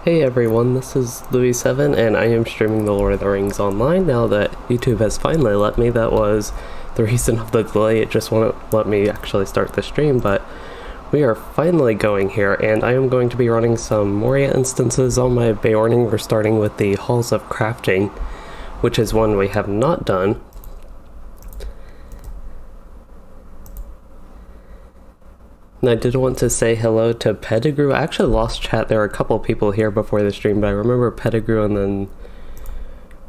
Hey everyone, this is Louis7 and I am streaming The Lord of the Rings online now that YouTube has finally let me. That was the reason of the delay, it just won't let me actually start the stream, but we are finally going here and I am going to be running some Moria instances on my Beorning. We're starting with the Halls of Crafting, which is one we have not done. And I did want to say hello to Pettigrew. I actually lost chat. There were a couple people here before the stream, but I remember Pettigrew and then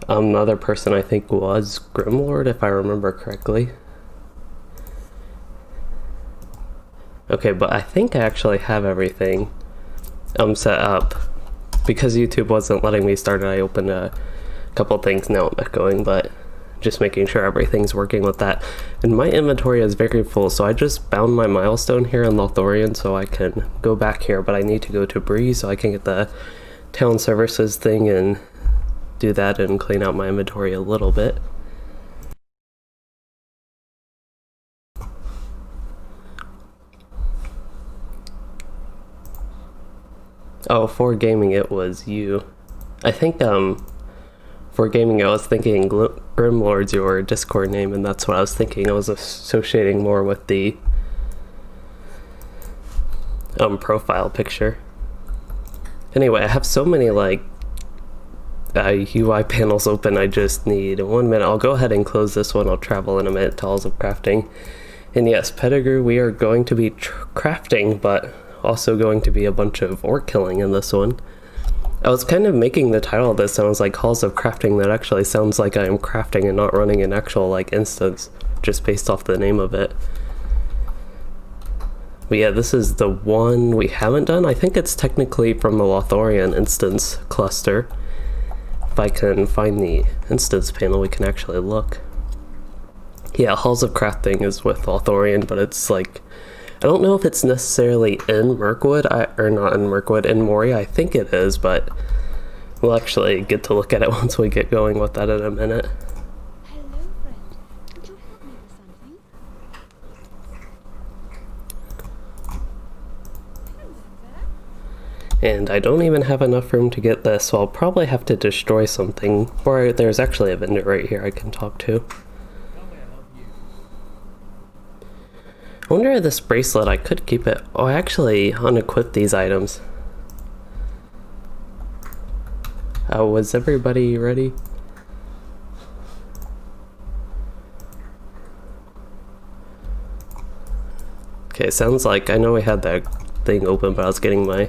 the other person I think was Grimlord, if I remember correctly. Okay, but I think I actually have everything set up. Because YouTube wasn't letting me start it, I opened a couple things. Now I'm echoing, but just making sure everything's working with that. And my inventory is very full, so I just bound my milestone here in Lothlorien so I can go back here, but I need to go to Bree so I can get the town services thing and do that and clean out my inventory a little bit. Oh, for gaming it was you. I think for gaming, I was thinking Grimlord's your Discord name, and that's what I was thinking. I was associating more with the profile picture. Anyway, I have so many like UI panels open. I just need 1 minute. I'll go ahead and close this one. I'll travel in a minute to Halls of Crafting. And yes, Pettigrew, we are going to be crafting, but also going to be a bunch of orc killing in this one. I was kind of making the title of this and I was like, Halls of Crafting, that actually sounds like I am crafting and not running an actual like instance, just based off the name of it. But yeah, this is the one we haven't done. I think it's technically from the Lothlorien instance cluster. If I can find the instance panel, we can actually look. Yeah, Halls of Crafting is with Lothlorien, but it's like, I don't know if it's necessarily in Mirkwood, or not in Mirkwood, in Moria. I think it is, but we'll actually get to look at it once we get going with that in a minute. Hello, friend. Would you help me with something? And I don't even have enough room to get this, so I'll probably have to destroy something. Or there's actually a vendor right here I can talk to. I wonder if this bracelet, I could keep it. Oh, I actually unequipped these items. Was everybody ready? Okay, sounds like, I know we had that thing open, but I was getting my...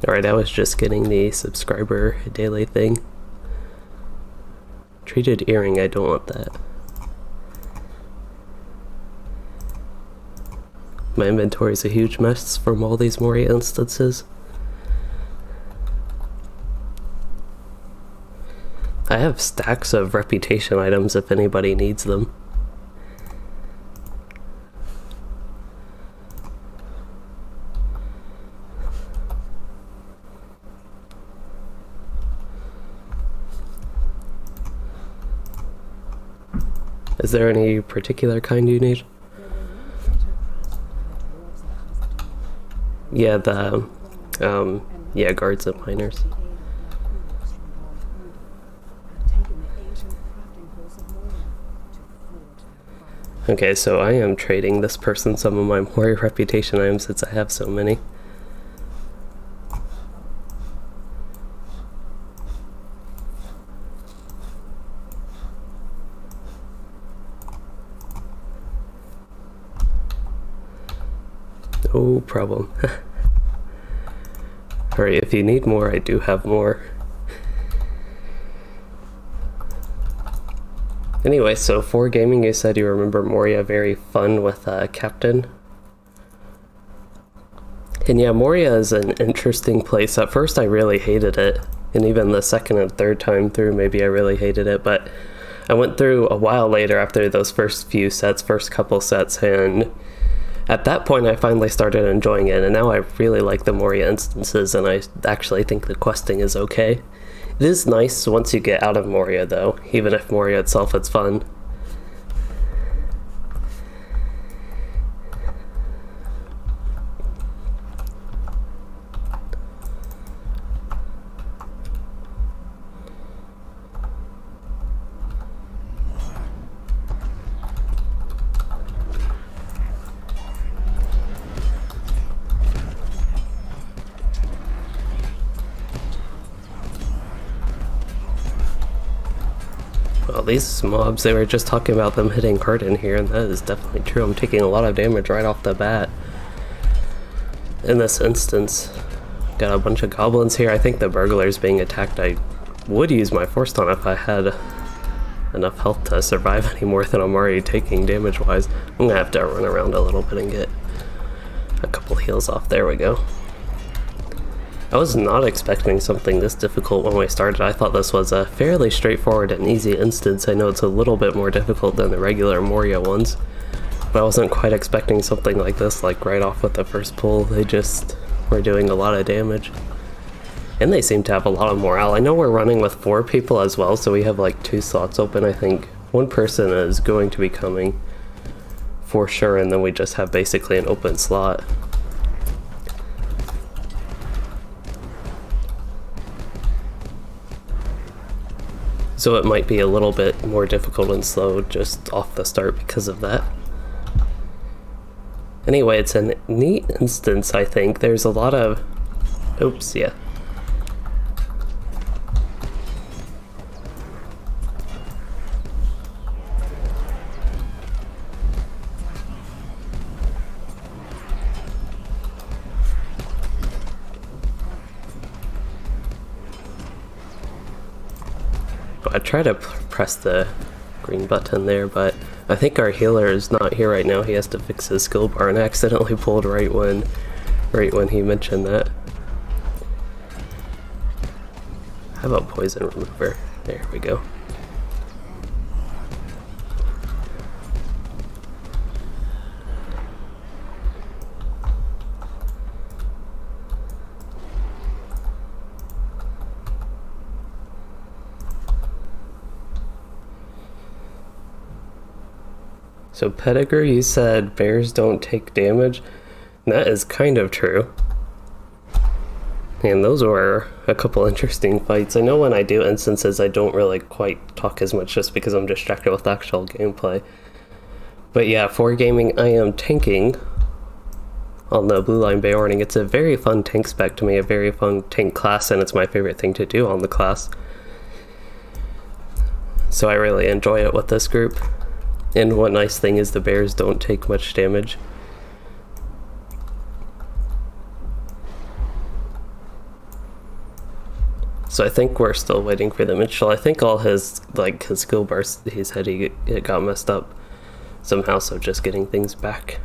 Alright, I was just getting the subscriber daily thing. Treated earring, I don't want that. My inventory is a huge mess from all these Moria instances. I have stacks of reputation items if anybody needs them. Is there any particular kind you need? Yeah, the, yeah, guards and miners. Okay, so I am trading this person some of my Moria reputation items since I have so many. No problem. Alright, if you need more, I do have more. Anyway, so for gaming, you said you remember Moria very fun with Captain. And yeah, Moria is an interesting place. At first I really hated it, and even the second and third time through maybe I really hated it, but I went through a while later after those first couple sets, and at that point I finally started enjoying it, and now I really like the Moria instances, and I actually think the questing is okay. It is nice once you get out of Moria though, even if Moria itself is fun. these mobs, they were just talking about them hitting hard in here, and that is definitely true. I'm taking a lot of damage right off the bat. In this instance, got a bunch of goblins here. I think the burglar's being attacked. I would use my Force Taunt if I had enough health to survive any more than I'm already taking damage-wise. I'm gonna have to run around a little bit and get a couple heals off. There we go. I was not expecting something this difficult when we started. I thought this was a fairly straightforward and easy instance. I know it's a little bit more difficult than the regular Moria ones, but I wasn't quite expecting something like this, like right off with the first pull. They just were doing a lot of damage. And they seem to have a lot of morale. I know we're running with 4 people as well, so we have like 2 slots open. I think one person is going to be coming for sure, and then we just have basically an open slot. So it might be a little bit more difficult and slow just off the start because of that. Anyway, it's a neat instance, I think. There's a lot of... Oops, yeah. I try to press the green button there, but I think our healer is not here right now. He has to fix his skill bar, and I accidentally pulled right when he mentioned that. How about poison remover? There we go. So Pettigrew, you said bears don't take damage. And that is kind of true. And those were a couple interesting fights. I know when I do instances, I don't really quite talk as much just because I'm distracted with actual gameplay. But yeah, for gaming, I am tanking on the Blue Line Beorning. It's a very fun tank spec to me, a very fun tank class, and it's my favorite thing to do on the class. So I really enjoy it with this group. And one nice thing is the bears don't take much damage. So I think we're still waiting for the Mitchell. I think all his skill bars, he said it got messed up somehow, so just getting things back.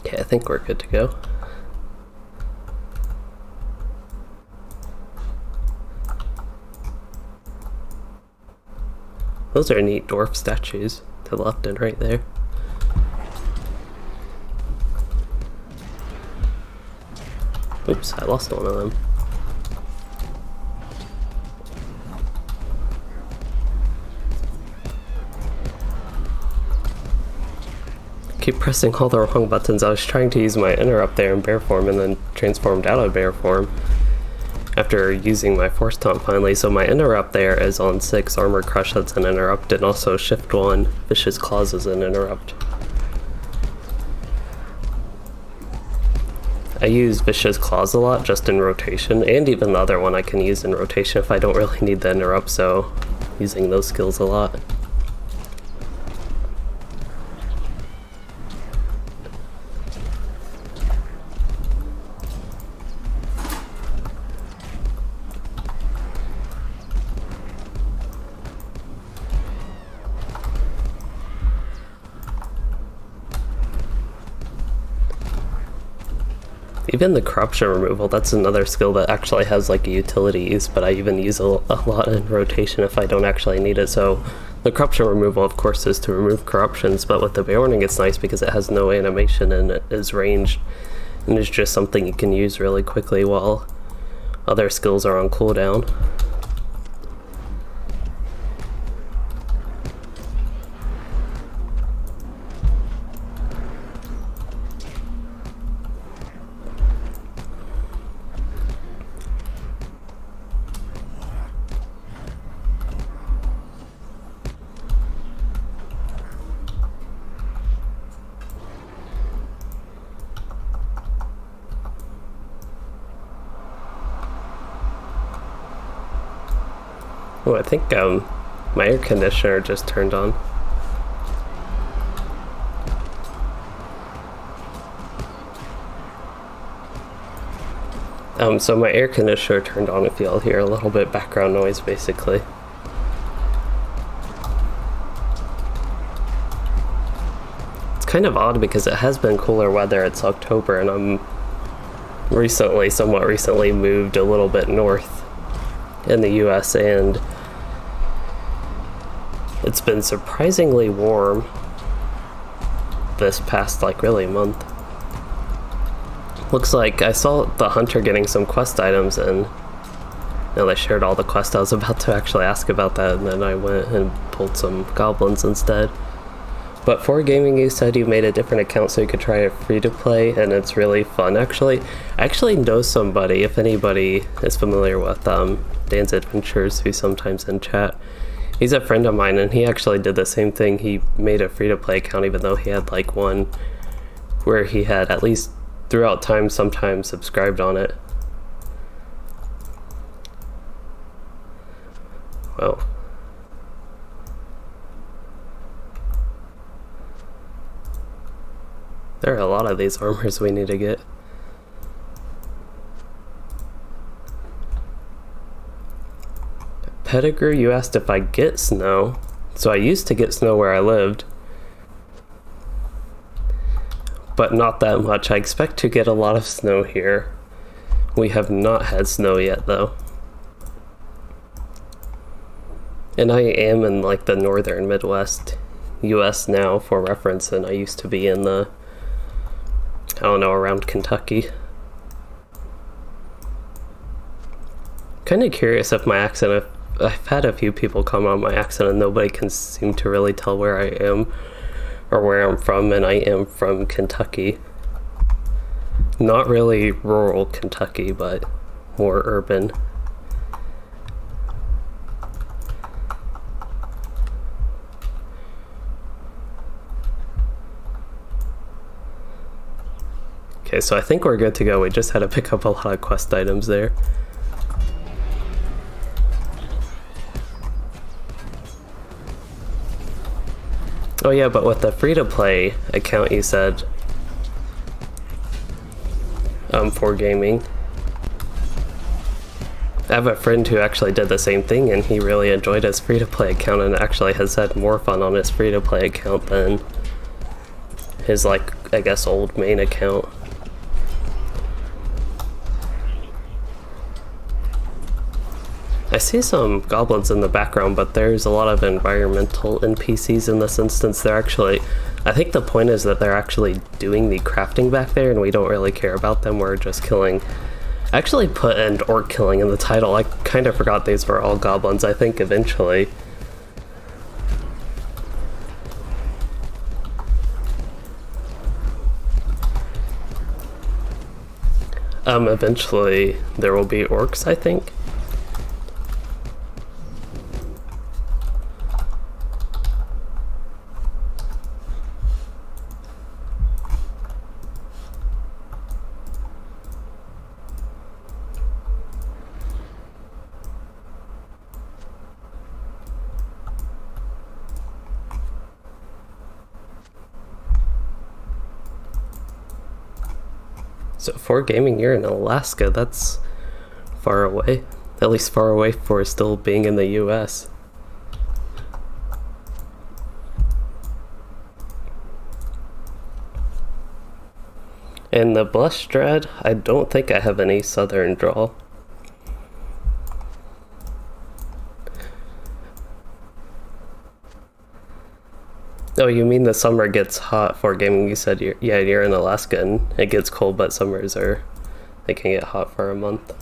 Yeah, I think we're good to go. Those are neat dwarf statues to the left and right there. Oops, I lost one of them. Keep pressing all the wrong buttons. I was trying to use my interrupt there in bear form and then transformed out of bear form after using my Force Taunt finally. So my interrupt there is on 6, Armor Crush, that's an interrupt, and also Shift 1, Vicious Claws is an interrupt. I use Vicious Claws a lot just in rotation, and even the other one I can use in rotation if I don't really need the interrupt, so using those skills a lot. Even the corruption removal, that's another skill that actually has like a utility use, but I even use a lot in rotation if I don't actually need it. So the corruption removal, of course, is to remove corruptions, but with the Beorning it's nice because it has no animation and it is ranged, and it's just something you can use really quickly while other skills are on cooldown. Oh, I think my air conditioner just turned on. So my air conditioner turned on if y'all hear a little bit background noise, basically. It's kind of odd because it has been cooler weather. It's October and I'm somewhat recently moved a little bit north in the US, and it's been surprisingly warm this past really month. Looks like I saw the hunter getting some quest items, and they shared all the quests. I was about to actually ask about that, and then I went and pulled some goblins instead. But for gaming, you said you made a different account so you could try a free-to-play, and it's really fun. I actually know somebody, if anybody is familiar with Dan's Adventures, who's sometimes in chat. He's a friend of mine, and he actually did the same thing. He made a free-to-play account, even though he had one where he had at least throughout time sometimes subscribed on it. Well, there are a lot of these armors we need to get. Pettigrew, you asked if I get snow. So I used to get snow where I lived, but not that much. I expect to get a lot of snow here. We have not had snow yet though. And I am in the northern Midwest US now, for reference, and I used to be in the, I don't know, around Kentucky. Kind of curious if my accent, I've had a few people comment on my accent and nobody can seem to really tell where I am or where I'm from, and I am from Kentucky. Not really rural Kentucky, but more urban. Okay, so I think we're good to go. We just had to pick up a lot of quest items there. Oh yeah, but with the free-to-play account you said, for gaming, I have a friend who actually did the same thing, and he really enjoyed his free-to-play account and actually has had more fun on his free-to-play account than his, I guess, old main account. I see some goblins in the background, but there's a lot of environmental NPCs in this instance. They're actually, I think the point is that they're actually doing the crafting back there, and we don't really care about them. We're just killing. I actually put an orc killing in the title. I kind of forgot these were all goblins. I think eventually. Eventually there will be orcs, I think. So for gaming, you're in Alaska. That's far away. At least far away for still being in the US. And the Blush Dread, I don't think I have any southern drawl. Oh, you mean the summer gets hot for gaming? You said you're in Alaska and it gets cold, but summers they can get hot for a month.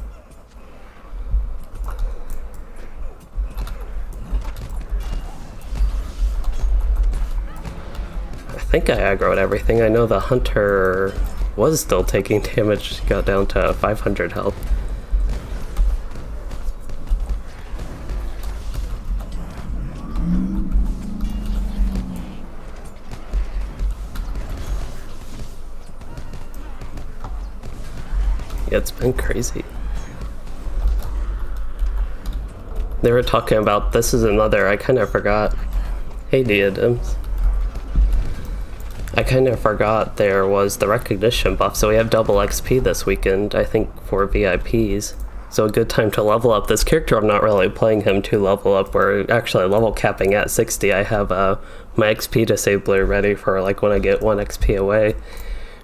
I think I aggroed everything. I know the hunter was still taking damage, got down to 500 health. It's been crazy. They were talking about, this is another, I kind of forgot. Hey Diadems. I kind of forgot there was the recognition buff, so we have double XP this weekend, I think, for VIPs. So a good time to level up. This character, I'm not really playing him to level up. We're actually level capping at 60. I have my XP disabler ready for like when I get 1 XP away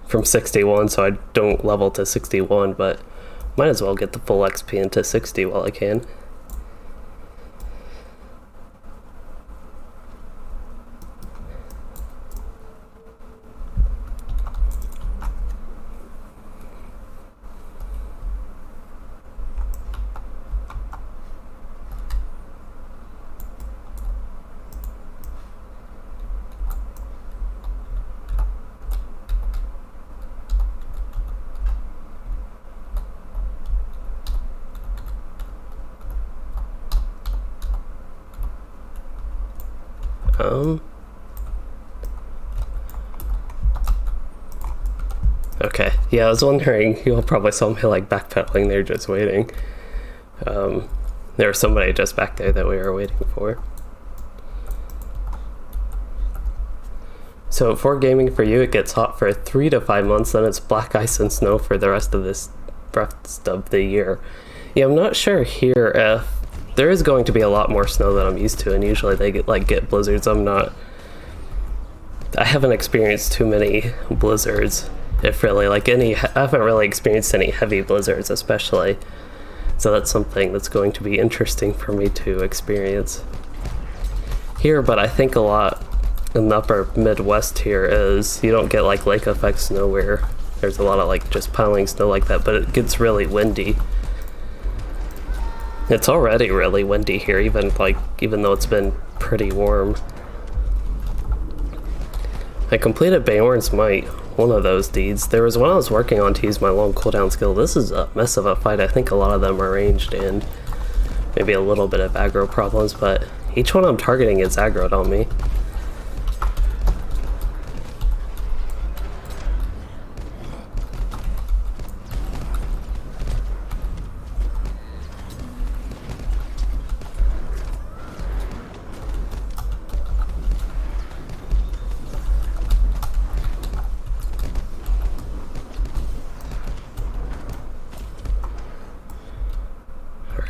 from 61, so I don't level to 61, but might as well get the full XP into 60 while I can. Okay, yeah, I was wondering, you'll probably saw me like backpedaling there just waiting. There was somebody just back there that we were waiting for. So for gaming for you, it gets hot for 3 to 5 months, then it's black ice and snow for the rest of the year. Yeah, I'm not sure here if there is going to be a lot more snow than I'm used to, and usually they get blizzards. I haven't experienced too many blizzards, if really, I haven't really experienced any heavy blizzards especially. So that's something that's going to be interesting for me to experience here, but I think a lot in the upper Midwest here is you don't get like lake effect snow where there's a lot of like just piling snow like that, but it gets really windy. It's already really windy here, even though it's been pretty warm. I completed Beorn's Might, one of those deeds. There was one I was working on to use my long cooldown skill. This is a mess of a fight. I think a lot of them are ranged and maybe a little bit of aggro problems, but each one I'm targeting is aggroed on me.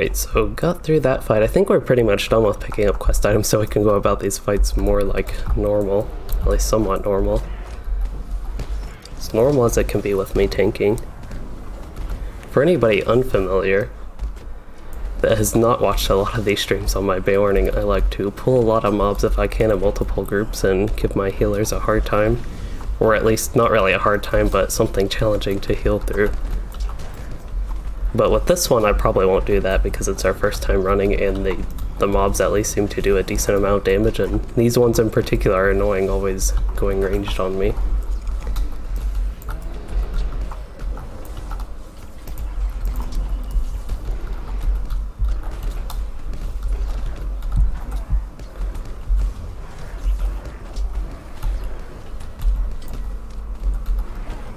Alright, so got through that fight. I think we're pretty much done with picking up quest items, so we can go about these fights more like normal, at least somewhat normal. As normal as it can be with me tanking. For anybody unfamiliar that has not watched a lot of these streams on my Beorning, I like to pull a lot of mobs if I can in multiple groups and give my healers a hard time. Or at least not really a hard time, but something challenging to heal through. But with this one, I probably won't do that because it's our first time running and the mobs at least seem to do a decent amount of damage, and these ones in particular are annoying, always going ranged on me.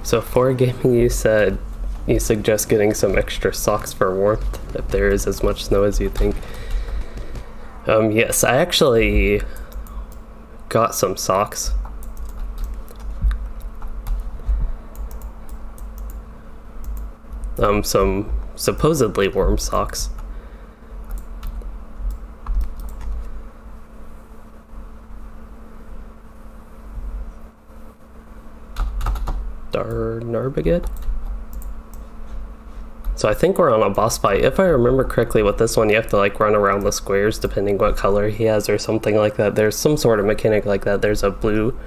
So for gaming, you said you suggest getting some extra socks for warmth if there is as much snow as you think. Yes, I actually got some socks. Some supposedly warm socks. Narbigid? So I think we're on a boss fight. If I remember correctly with this one, you have to like run around the squares depending what color he has or something like that. There's some sort of mechanic like that. There's a blue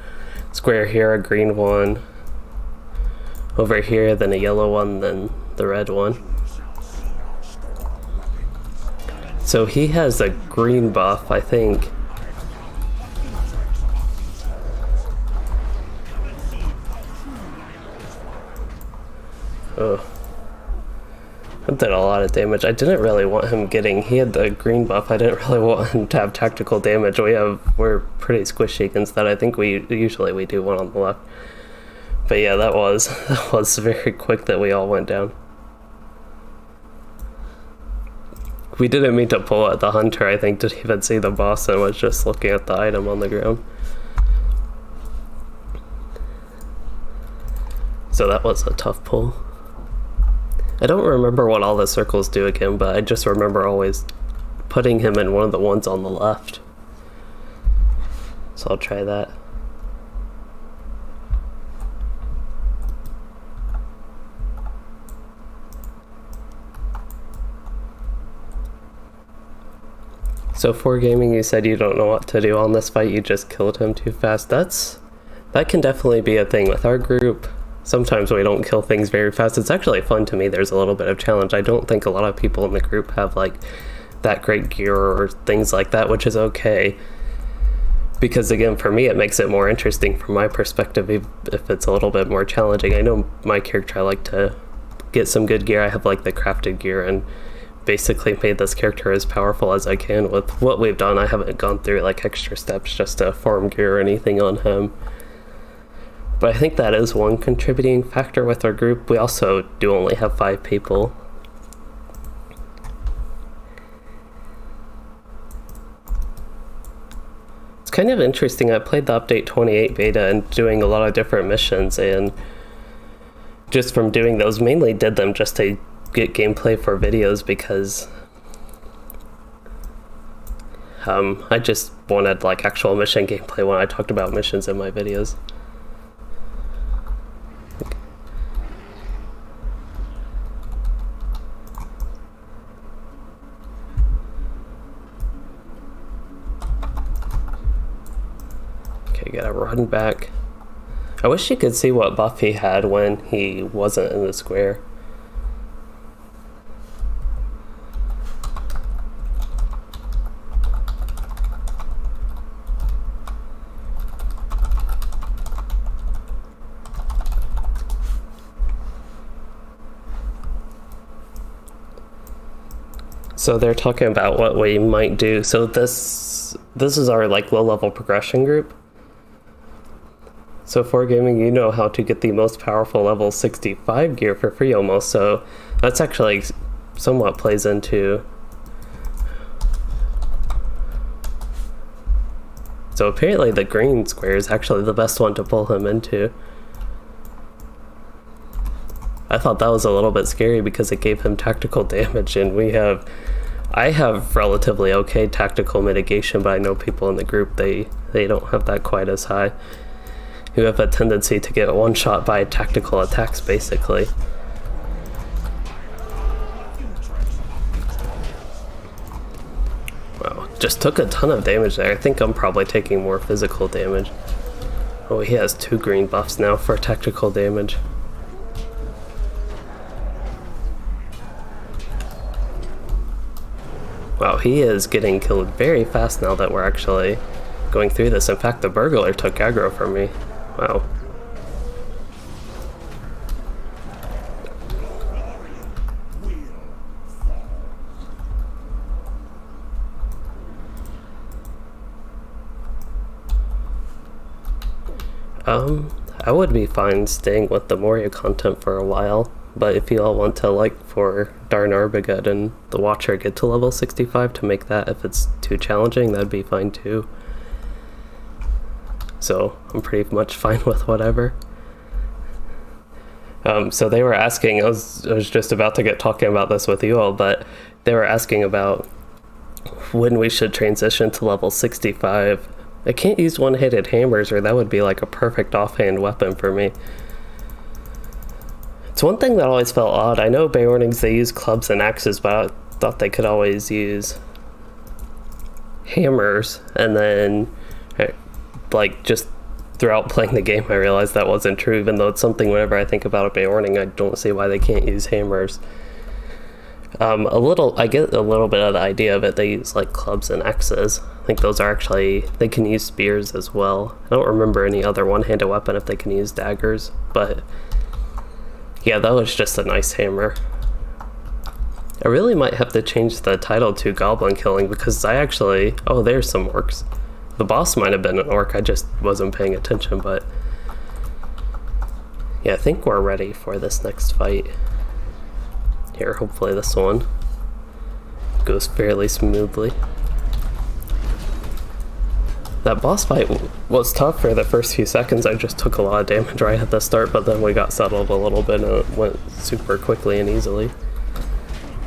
square here, a green one over here, then a yellow one, then the red one. So he has a green buff, I think. Oh. That did a lot of damage. I didn't really want him getting, he had the green buff, I didn't really want him to have tactical damage. We're pretty squishy against that. I think we usually do one on the left. But yeah, that was very quick that we all went down. we didn't mean to pull at the hunter, I think, didn't even see the boss and was just looking at the item on the ground. So that was a tough pull. I don't remember what all the circles do again, but I just remember always putting him in one of the ones on the left. So I'll try that. So for gaming, you said you don't know what to do on this fight, you just killed him too fast. That can definitely be a thing with our group. Sometimes we don't kill things very fast. It's actually fun to me. There's a little bit of challenge. I don't think a lot of people in the group have like that great gear or things like that, which is okay. Because again, for me, it makes it more interesting from my perspective if it's a little bit more challenging. I know my character, I like to get some good gear. I have like the crafted gear and basically made this character as powerful as I can with what we've done. I haven't gone through like extra steps just to farm gear or anything on him. But I think that is one contributing factor with our group. We also do only have 5 people. It's kind of interesting. I played the update 28 beta and doing a lot of different missions, and just from doing those, mainly did them just to get gameplay for videos because I just wanted like actual mission gameplay when I talked about missions in my videos. Okay, gotta run back. I wish you could see what buff he had when he wasn't in the square. So they're talking about what we might do. So this is our like low level progression group. So for gaming, you know how to get the most powerful level 65 gear for free almost. So that's actually somewhat plays into. So apparently the green square is actually the best one to pull him into. I thought that was a little bit scary because it gave him tactical damage, and I have relatively okay tactical mitigation, but I know people in the group, they don't have that quite as high, who have a tendency to get one shot by tactical attacks basically. Wow, just took a ton of damage there. I think I'm probably taking more physical damage. Oh, he has 2 green buffs now for tactical damage. Wow, he is getting killed very fast now that we're actually going through this. In fact, the burglar took aggro from me. Wow. I would be fine staying with the Moria content for a while, but if you all want to, like, for Darn Arbogad and the Watcher get to level 65 to make that, if it's too challenging, that'd be fine too. So I'm pretty much fine with whatever. So they were asking, I was just about to get talking about this with you all, but they were asking about when we should transition to level 65. I can't use one-handed hammers, or that would be like a perfect offhand weapon for me. It's one thing that always felt odd. I know Beornings, they use clubs and axes, but I thought they could always use hammers, and then like just throughout playing the game I realized that wasn't true, even though it's something whenever I think about a Beorning, I don't see why they can't use hammers. I get a little bit of the idea of it. They use like clubs and axes. I think those are actually, they can use spears as well. I don't remember any other one-handed weapon if they can use daggers, but yeah, that was just a nice hammer. I really might have to change the title to Goblin Killing, because I actually, oh, there's some orcs. The boss might have been an orc, I just wasn't paying attention, but yeah, I think we're ready for this next fight. Here, hopefully this one. goes fairly smoothly. That boss fight was tough for the first few seconds. I just took a lot of damage right at the start, but then we got settled a little bit and it went super quickly and easily.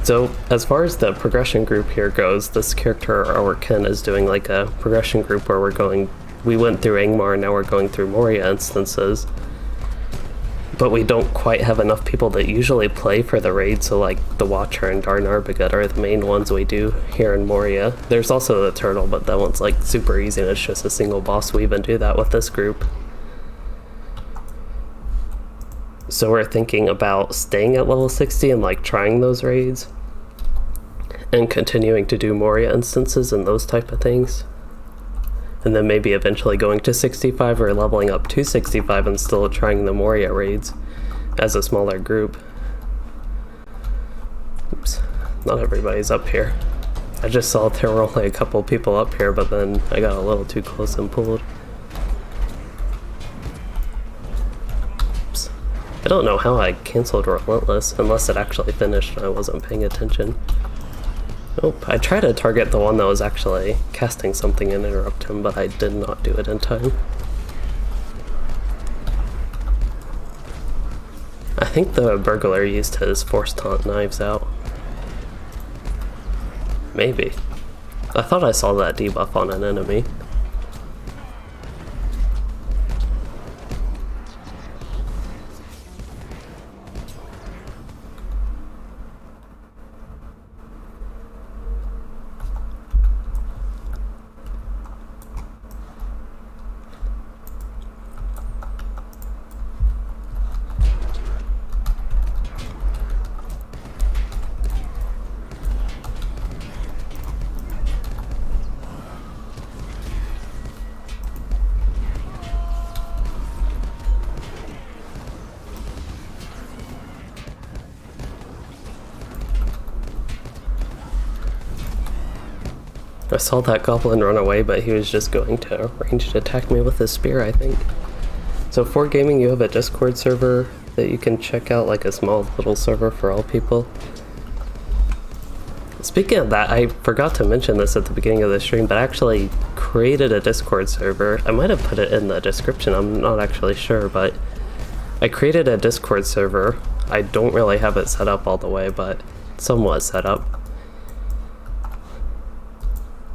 So as far as the progression group here goes, this character, our Ken, is doing like a progression group where we went through Angmar and now we're going through Moria instances. But we don't quite have enough people that usually play for the raid, so like the Watcher and Darnarbagut are the main ones we do here in Moria. There's also the Turtle, but that one's like super easy and it's just a single boss. We even do that with this group. So we're thinking about staying at level 60 and like trying those raids and continuing to do Moria instances and those type of things. And then maybe eventually going to 65 or leveling up to 65 and still trying the Moria raids as a smaller group. Oops, not everybody's up here. I just saw there were only a couple people up here, but then I got a little too close and pulled. Oops. I don't know how I canceled Relentless, unless it actually finished and I wasn't paying attention. Oh, I tried to target the one that was actually casting something and interrupt him, but I did not do it in time. I think the burglar used his Force Taunt knives out. Maybe. I thought I saw that debuff on an enemy. I saw that goblin run away, but he was just going to ranged attack me with his spear, I think. So for gaming, you have a Discord server that you can check out, like a small little server for all people. Speaking of that, I forgot to mention this at the beginning of the stream, but I actually created a Discord server. I might have put it in the description, I'm not actually sure, but I created a Discord server. I don't really have it set up all the way, but somewhat set up.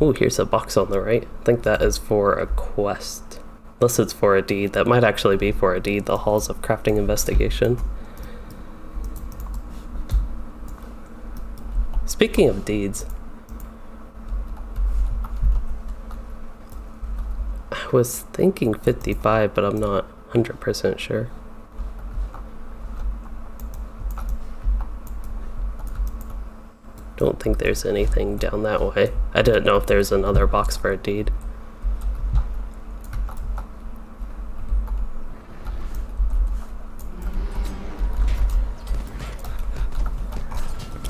Ooh, here's a box on the right. I think that is for a quest. Unless it's for a deed. That might actually be for a deed, the Halls of Crafting Investigation. Speaking of deeds, I was thinking 55, but I'm not 100% sure. Don't think there's anything down that way. I didn't know if there's another box for a deed.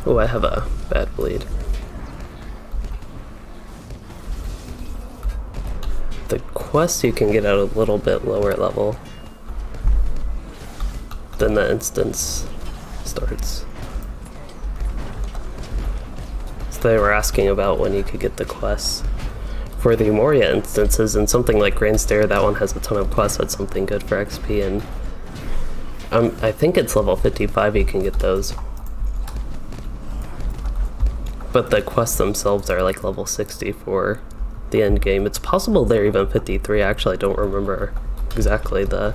Oh, I have a bad bleed. The quest you can get at a little bit lower level than the instance starts. They were asking about when you could get the quests for the Moria instances, and something like Grand Stair, that one has a ton of quests. That's something good for XP, and I think it's level 55 you can get those, but the quests themselves are like level 60 for the end game. It's possible they're even 53. I actually don't remember exactly the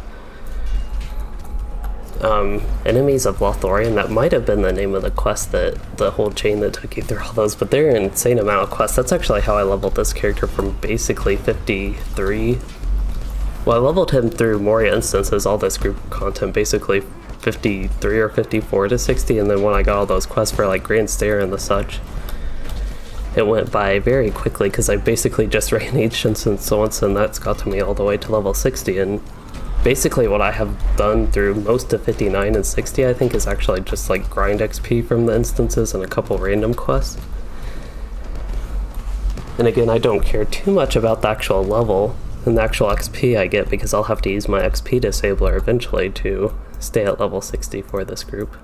enemies of Lothlorien. That might have been the name of the quest, that the whole chain that took you through all those, but they're an insane amount of quests. That's actually how I leveled this character from basically 53. Well, I leveled him through Moria instances, all this group content, basically 53 or 54 to 60, and then when I got all those quests for like Grand Stair and the such, it went by very quickly because I basically just ran each instance once, and that's got to me all the way to level 60. And basically what I have done through most of 59 and 60, I think, is actually just like grind XP from the instances and a couple random quests. And again, I don't care too much about the actual level and the actual XP I get, because I'll have to use my XP disabler eventually to stay at level 60 for this group.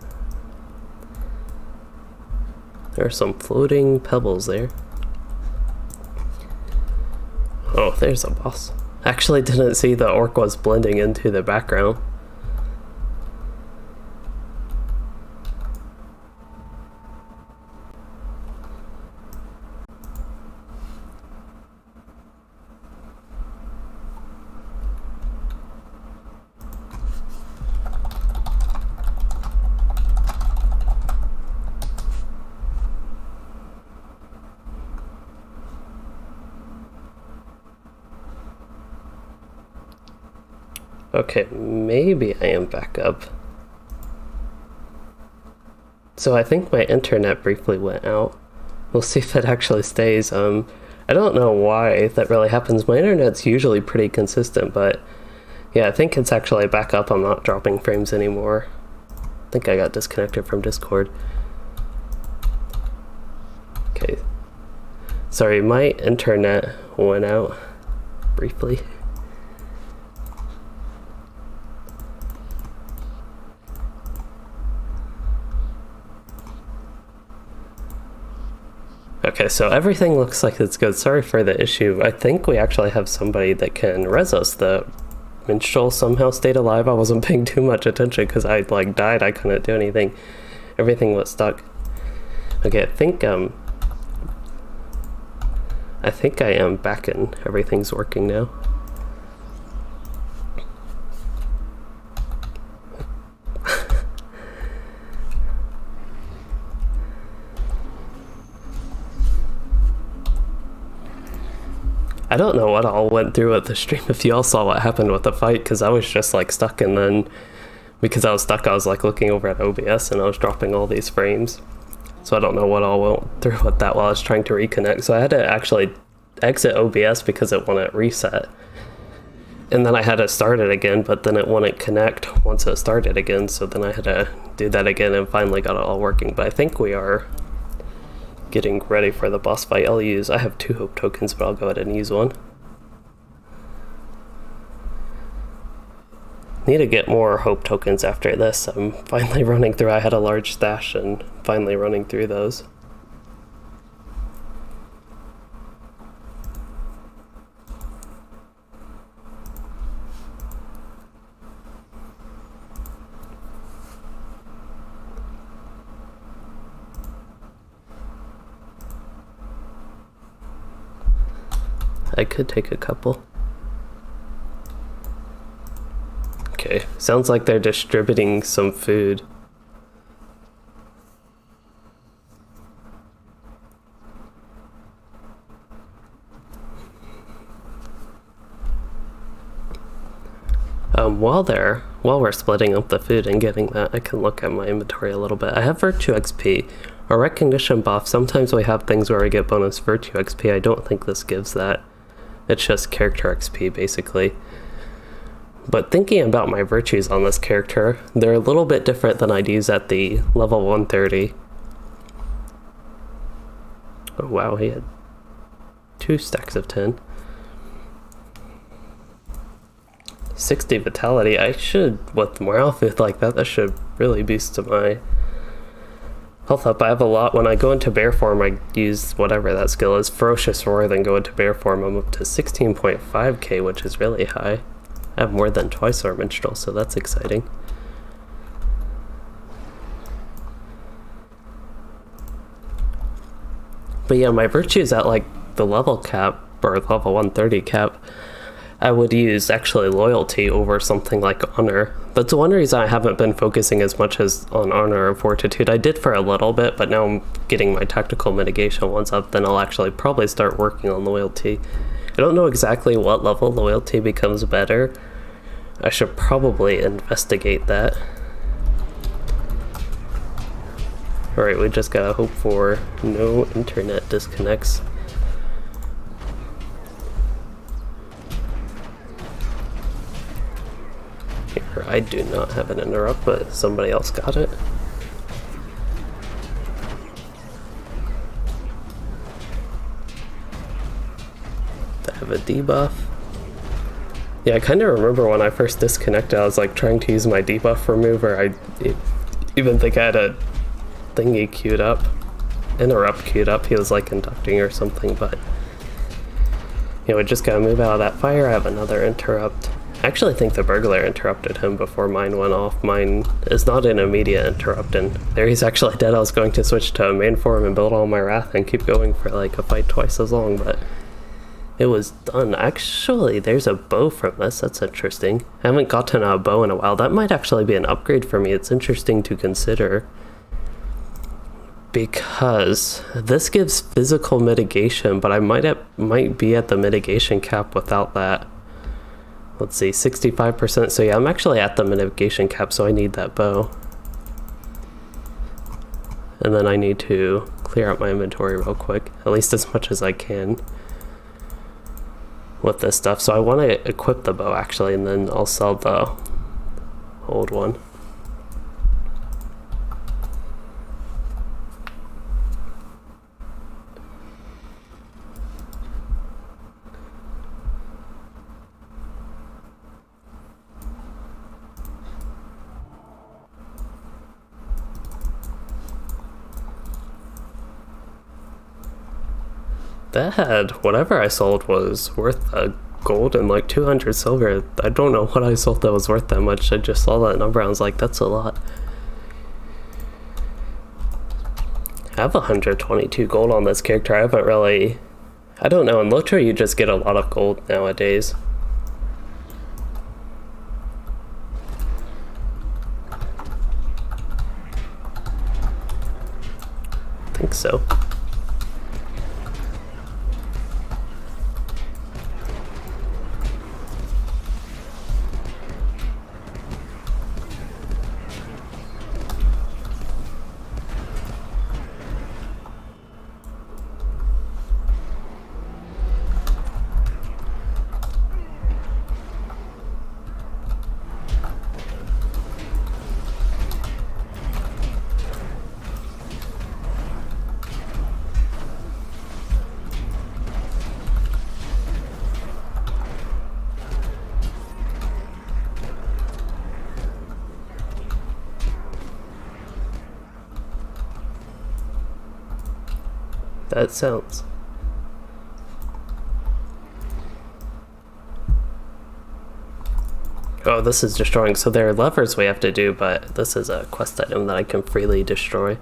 There are some floating pebbles there. Oh, there's a boss. Actually didn't see the orc was blending into the background. Okay, maybe I am back up. So I think my internet briefly went out. We'll see if it actually stays. I don't know why that really happens. My internet's usually pretty consistent, but yeah, I think it's actually back up. I'm not dropping frames anymore. I think I got disconnected from Discord. Okay. Sorry, my internet went out briefly. Okay, so everything looks like it's good. Sorry for the issue. I think we actually have somebody that can res us. The minstrel somehow stayed alive. I wasn't paying too much attention because I like died. I couldn't do anything. Everything was stuck. Okay, I think I am back and everything's working now. I don't know what all went through at the stream, if you all saw what happened with the fight, because I was just like stuck, and then because I was stuck I was like looking over at OBS and I was dropping all these frames. So I don't know what all went through with that while I was trying to reconnect. So I had to actually exit OBS because it wouldn't reset. And then I had to start it again, but then it wouldn't connect once it started again, so then I had to do that again and finally got it all working. But I think we are getting ready for the boss fight. I have 2 hope tokens, but I'll go ahead and use one. Need to get more hope tokens after this. I'm finally running through. I had a large stash and finally running through those. I could take a couple. Okay, sounds like they're distributing some food. While we're splitting up the food and getting that, I can look at my inventory a little bit. I have Virtue XP. A recognition buff, sometimes we have things where we get bonus Virtue XP. I don't think this gives that. It's just character XP, basically. But thinking about my virtues on this character, they're a little bit different than I'd use at the level 130. Oh wow, he had 2 stacks of 10. 60 vitality. I should, with morale food like that, that should really boost my health up. I have a lot. When I go into bear form, I use whatever that skill is, Ferocious Roar, then go into bear form. I'm up to 16.5k, which is really high. I have more than twice our minstrel, so that's exciting. But yeah, my virtues at like the level cap, or level 130 cap, I would use actually loyalty over something like honor. That's one reason I haven't been focusing as much as on honor or fortitude. I did for a little bit, but now I'm getting my tactical mitigation ones up, then I'll actually probably start working on loyalty. I don't know exactly what level loyalty becomes better. I should probably investigate that. Alright, we just gotta hope for no internet disconnects. Here, I do not have an interrupt, but somebody else got it. I have a debuff. Yeah, I kind of remember when I first disconnected, I was like trying to use my debuff remover. I even think I had a thingy queued up. interrupt queued up. He was like conducting or something, but you know, we just gotta move out of that fire. I have another interrupt. I actually think the burglar interrupted him before mine went off. Mine is not an immediate interrupt, and there he's actually dead. I was going to switch to main form and build all my wrath and keep going for like a fight twice as long, but it was done. Actually, there's a bow from this. That's interesting. I haven't gotten a bow in a while. That might actually be an upgrade for me. It's interesting to consider, because this gives physical mitigation, but I might be at the mitigation cap without that. Let's see, 65%. So yeah, I'm actually at the mitigation cap, so I need that bow. And then I need to clear out my inventory real quick, at least as much as I can with this stuff. So I want to equip the bow actually, and then I'll sell the old one. That had, whatever I sold was worth a gold and like 200 silver. I don't know what I sold that was worth that much. I just saw that number, I was like, that's a lot. I have 122 gold on this character. I haven't really, I don't know, in LOTRO you just get a lot of gold nowadays. I think so. That sounds. Oh, this is destroying. So there are levers we have to do, but this is a quest item that I can freely destroy.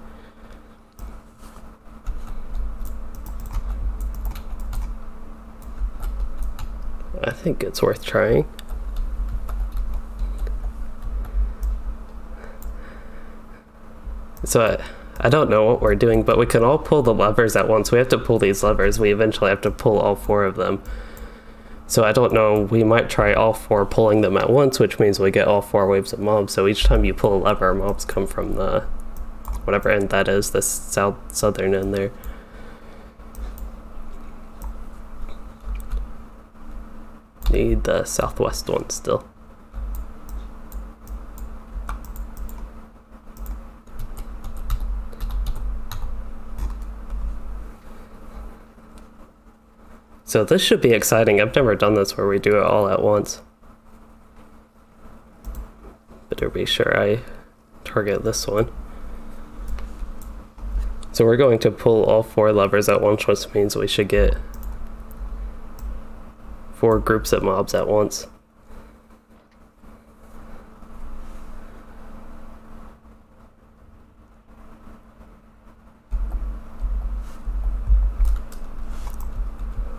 I think it's worth trying. So I don't know what we're doing, but we can all pull the levers at once. We have to pull these levers. We eventually have to pull all 4 of them. So I don't know, we might try all 4 pulling them at once, which means we get all 4 waves of mobs. So each time you pull a lever, mobs come from the, whatever end that is, the southern end there. Need the southwest one still. So this should be exciting. I've never done this where we do it all at once. Better be sure I target this one. So we're going to pull all 4 levers at once, which means we should get 4 groups of mobs at once.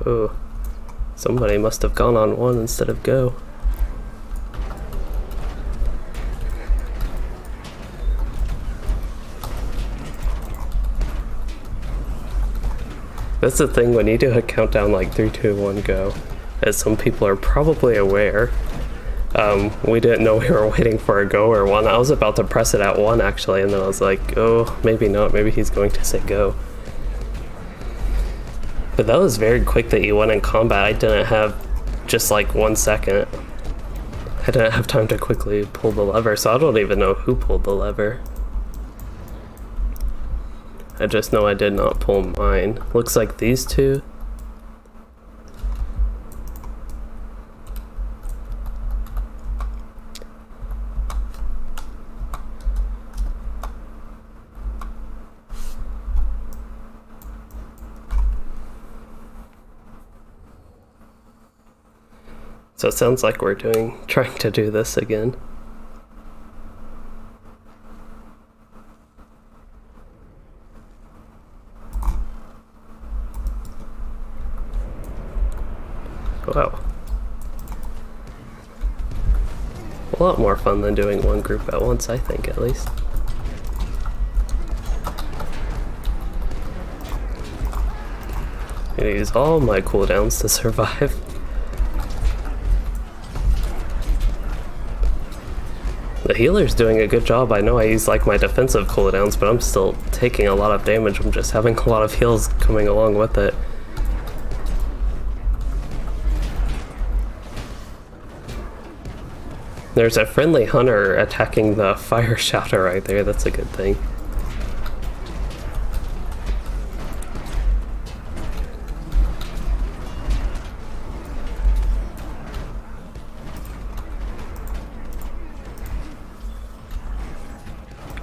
Oh, somebody must have gone on 1 instead of go. That's the thing, when you do a countdown like 3, 2, 1, go, as some people are probably aware, we didn't know we were waiting for a go or 1. I was about to press it at 1 actually, and then I was like, oh, maybe not, maybe he's going to say go. But that was very quick that you went in combat. I didn't have just like 1 second. I didn't have time to quickly pull the lever, so I don't even know who pulled the lever. I just know I did not pull mine. Looks like these 2. So it sounds like we're trying to do this again. Wow. A lot more fun than doing one group at once, I think, at least. I use all my cooldowns to survive. The healer's doing a good job. I know I use like my defensive cooldowns, but I'm still taking a lot of damage from just having a lot of heals coming along with it. There's a friendly hunter attacking the fire shouter right there. That's a good thing.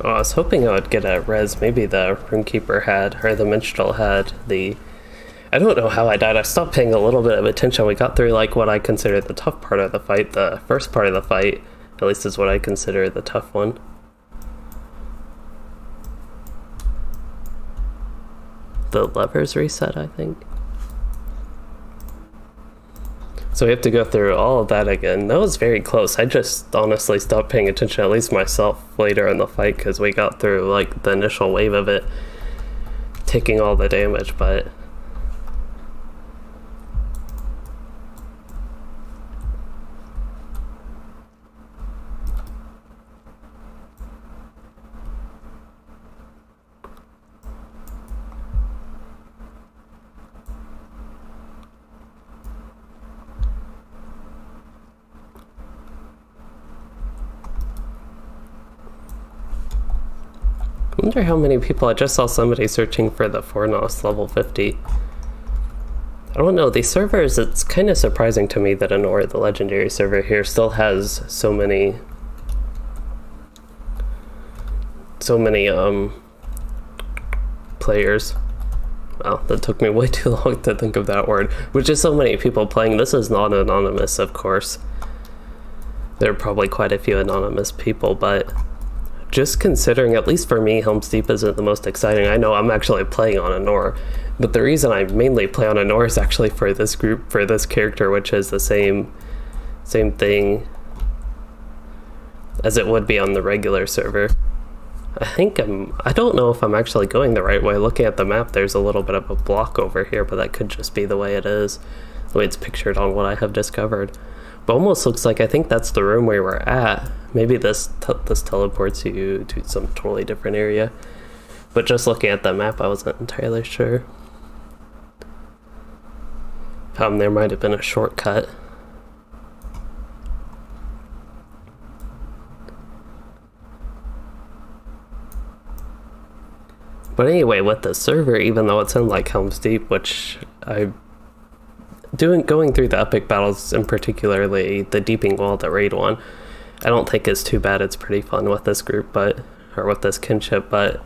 Oh, I was hoping I would get a res. Maybe the Runekeeper had, or the Minstrel had the... I don't know how I died. I stopped paying a little bit of attention. We got through like what I consider the tough part of the fight. The first part of the fight, at least, is what I consider the tough one. The levers reset, I think. So we have to go through all of that again. That was very close. I just honestly stopped paying attention, at least myself, later in the fight, because we got through like the initial wave of it, taking all the damage, but... I wonder how many people... I just saw somebody searching for the Fornos level 50. I don't know, these servers, it's kind of surprising to me that Anor, the legendary server here, still has so many players. Wow, that took me way too long to think of that word. Which is so many people playing. This is not anonymous, of course. There are probably quite a few anonymous people, but just considering, at least for me, Helm's Deep isn't the most exciting. I know I'm actually playing on Anor, but the reason I mainly play on Anor is actually for this group, for this character, which is the same thing as it would be on the regular server. I don't know if I'm actually going the right way. Looking at the map, there's a little bit of a block over here, but that could just be the way it is, the way it's pictured on what I have discovered. But almost looks like, I think that's the room we were at. Maybe this teleports you to some totally different area. But just looking at the map, I wasn't entirely sure. There might have been a shortcut. But anyway, with the server, even though it's in like Helm's Deep, which going through the epic battles, in particularly the Deeping Wall, the raid one, I don't think is too bad. It's pretty fun with this group, or with this kinship, but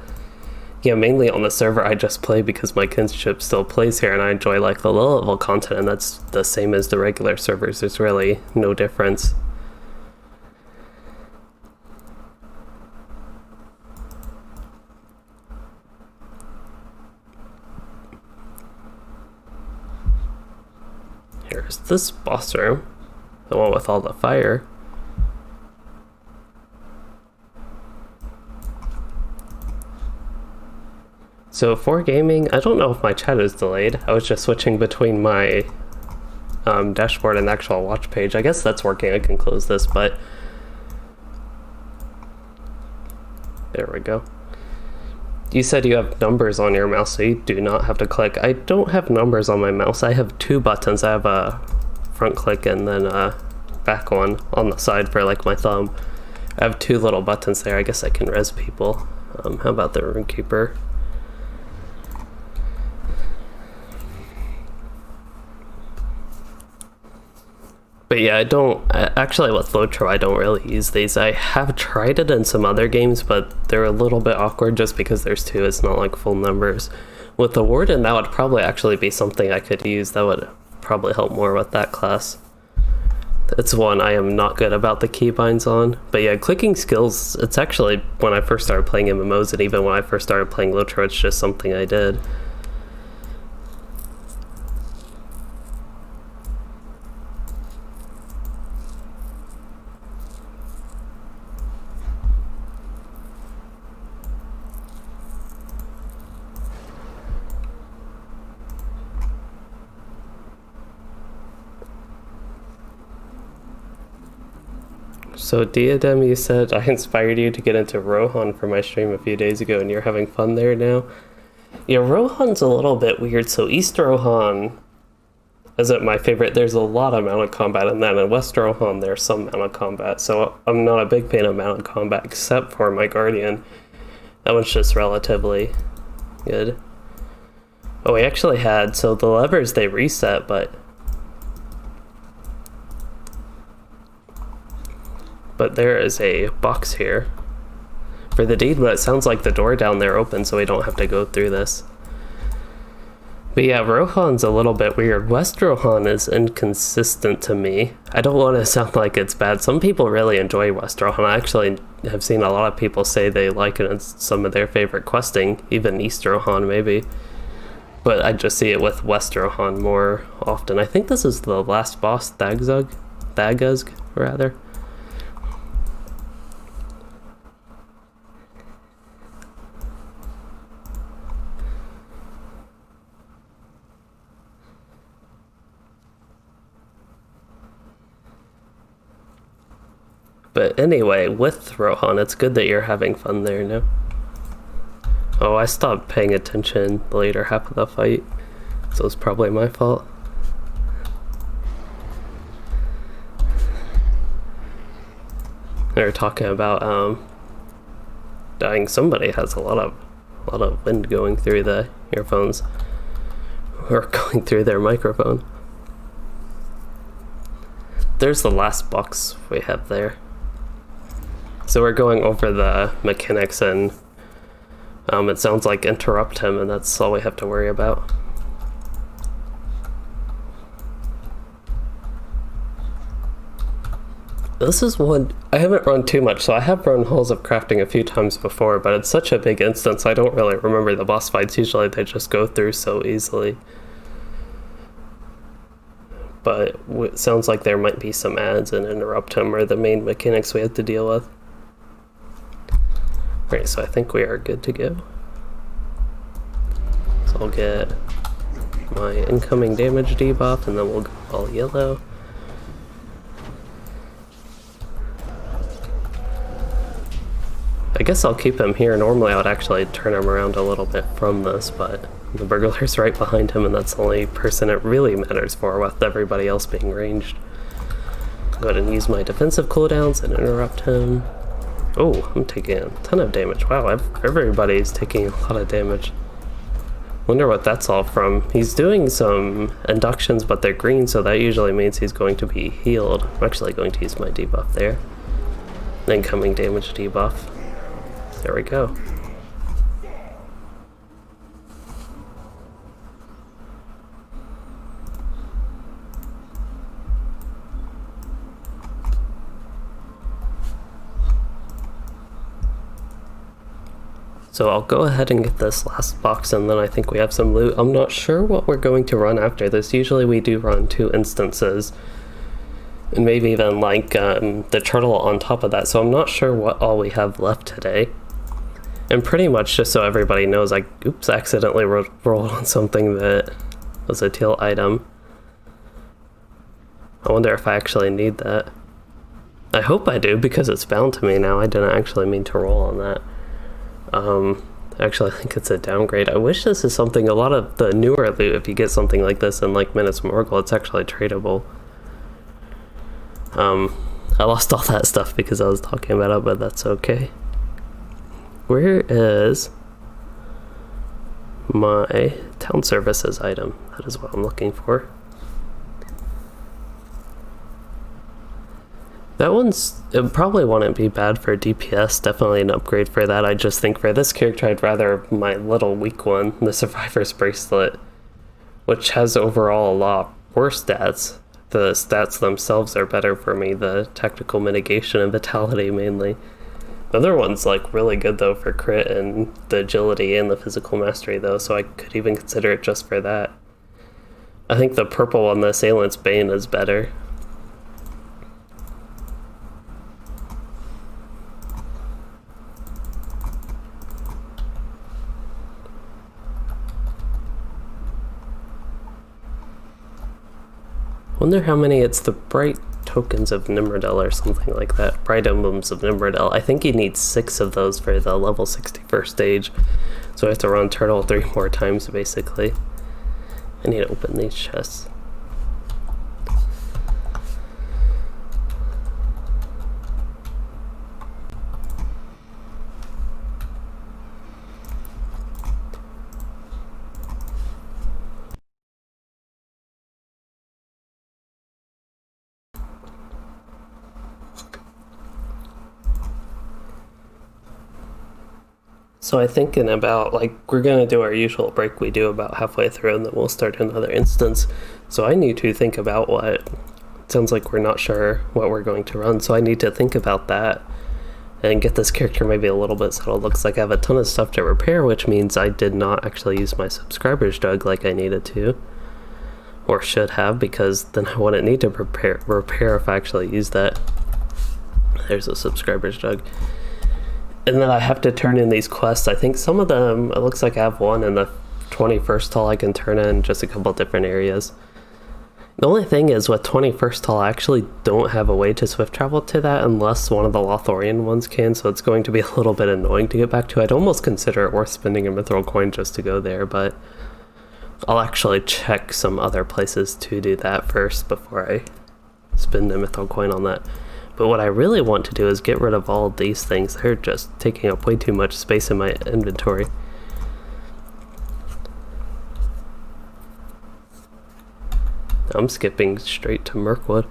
yeah, mainly on the server I just play because my kinship still plays here and I enjoy like the low level content, and that's the same as the regular servers. There's really no difference. Here's this boss room, the one with all the fire. So for gaming, I don't know if my chat is delayed. I was just switching between my dashboard and the actual watch page. I guess that's working. I can close this, but there we go. You said you have numbers on your mouse, so you do not have to click. I don't have numbers on my mouse. I have two buttons. I have a front click and then a back one on the side for like my thumb. I have two little buttons there. I guess I can res people. How about the Runekeeper? But yeah, actually with LOTRO, I don't really use these. I have tried it in some other games, but they're a little bit awkward just because there's two. It's not like full numbers. With the Warden, that would probably actually be something I could use. That would probably help more with that class. It's one I am not good about the keybinds on. But yeah, clicking skills, it's actually when I first started playing MMOs, and even when I first started playing LOTRO, it's just something I did. So Diadem, you said I inspired you to get into Rohan for my stream a few days ago, and you're having fun there now? Yeah, Rohan's a little bit weird. So East Rohan isn't my favorite. There's a lot of mounted combat in that. In West Rohan, there's some mounted combat. So I'm not a big fan of mounted combat, except for my Guardian. That one's just relatively good. Oh, we actually had, so the levers, they reset, but there is a box here for the deed, but it sounds like the door down there opens, so we don't have to go through this. But yeah, Rohan's a little bit weird. West Rohan is inconsistent to me. I don't want to sound like it's bad. Some people really enjoy West Rohan. I actually have seen a lot of people say they like it. It's some of their favorite questing, even East Rohan maybe. But I just see it with West Rohan more often. I think this is the last boss, Thaguzg, rather. But anyway, with Rohan, it's good that you're having fun there now. Oh, I stopped paying attention the later half of the fight, so it's probably my fault. They were talking about dying. Somebody has a lot of wind going through the earphones, or going through their microphone. There's the last box we have there. So we're going over the mechanics, and it sounds like interrupt him, and that's all we have to worry about. This is one I haven't run too much, so I have run Halls of Crafting a few times before, but it's such a big instance I don't really remember the boss fights. Usually they just go through so easily. But it sounds like there might be some ads and interrupt him are the main mechanics we have to deal with. Right, so I think we are good to go. So I'll get my incoming damage debuff, and then we'll go all yellow. I guess I'll keep him here. Normally I would actually turn him around a little bit from this, but the burglar's right behind him, and that's the only person it really matters for, with everybody else being ranged. Go ahead and use my defensive cooldowns and interrupt him. Oh, I'm taking a ton of damage. Wow, everybody's taking a lot of damage. Wonder what that's all from. He's doing some inductions, but they're green, so that usually means he's going to be healed. I'm actually going to use my debuff there. Incoming damage debuff. There we go. So I'll go ahead and get this last box, and then I think we have some loot. I'm not sure what we're going to run after this. Usually we do run 2 instances, and maybe even like the turtle on top of that. So I'm not sure what all we have left today. And pretty much, just so everybody knows, I accidentally rolled on something that was a teal item. I wonder if I actually need that. I hope I do, because it's bound to me now. I didn't actually mean to roll on that. Actually, I think it's a downgrade. I wish this is something, a lot of the newer loot, if you get something like this in like Minutes Morgul, it's actually tradable. I lost all that stuff because I was talking about it, but that's okay. Where is my town services item? That is what I'm looking for. That one's, it probably wouldn't be bad for DPS, definitely an upgrade for that. I just think for this character I'd rather my little weak one, the Survivor's Bracelet, which has overall a lot worse stats, the stats themselves are better for me, the tactical mitigation and vitality mainly. The other one's like really good though for crit and the agility and the physical mastery though, so I could even consider it just for that. I think the purple on the Assailant's Bane is better. Wonder how many it's the bright tokens of Nimrodel or something like that. Bright emblems of Nimrodel. I think you need 6 of those for the level 61st stage. So I have to run Turtle 3 more times basically. I need to open these chests. So I think in about, like, we're going to do our usual break we do about halfway through, and then we'll start another instance. So I need to think about what, it sounds like we're not sure what we're going to run, so I need to think about that and get this character maybe a little bit settled. Looks like I have a ton of stuff to repair, which means I did not actually use my subscribers jug like I needed to, or should have, because then I wouldn't need to repair if I actually use that. There's a subscribers jug. And then I have to turn in these quests. I think some of them, it looks like I have one in the 21st hall I can turn in, just a couple different areas. The only thing is with 21st hall, I actually don't have a way to swift travel to that unless one of the Lothorian ones can, so it's going to be a little bit annoying to get back to. I'd almost consider it worth spending a mithril coin just to go there, but I'll actually check some other places to do that first before I spend a mithril coin on that. But what I really want to do is get rid of all of these things. They're just taking up way too much space in my inventory. I'm skipping straight to Mirkwood.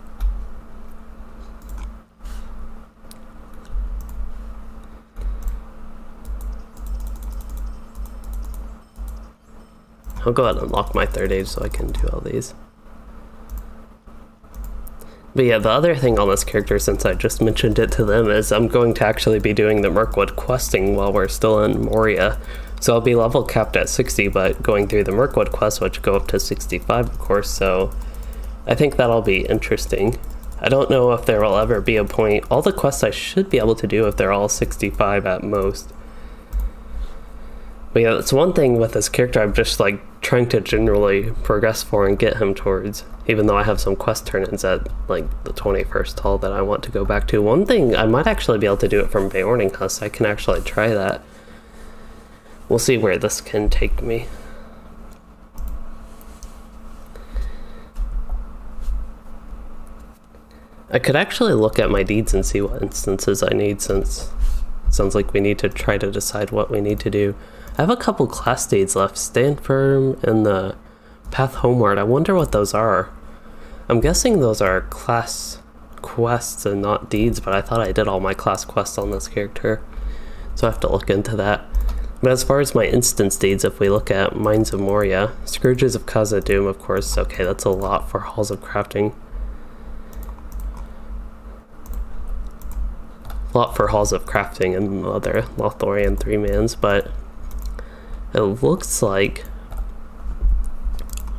I'll go ahead and unlock my 3rd age so I can do all these. But yeah, the other thing on this character, since I just mentioned it to them, is I'm going to actually be doing the Mirkwood questing while we're still in Moria. So I'll be level capped at 60, but going through the Mirkwood quests, which go up to 65, of course, so I think that'll be interesting. I don't know if there will ever be a point. All the quests I should be able to do if they're all 65 at most. But yeah, that's one thing with this character I'm just like trying to generally progress for and get him towards, even though I have some quest turn-ins at like the 21st hall that I want to go back to. One thing, I might actually be able to do it from Beorning Husk. I can actually try that. We'll see where this can take me. I could actually look at my deeds and see what instances I need, since it sounds like we need to try to decide what we need to do. I have a couple class deeds left, Stand Firm and the Path Homeward. I wonder what those are. I'm guessing those are class quests and not deeds, but I thought I did all my class quests on this character, so I have to look into that. But as far as my instance deeds, if we look at Mines of Moria, Scourges of Khazad-dûm, of course, okay, that's a lot for Halls of Crafting. A lot for Halls of Crafting and other Lothorian 3-mans, but it looks like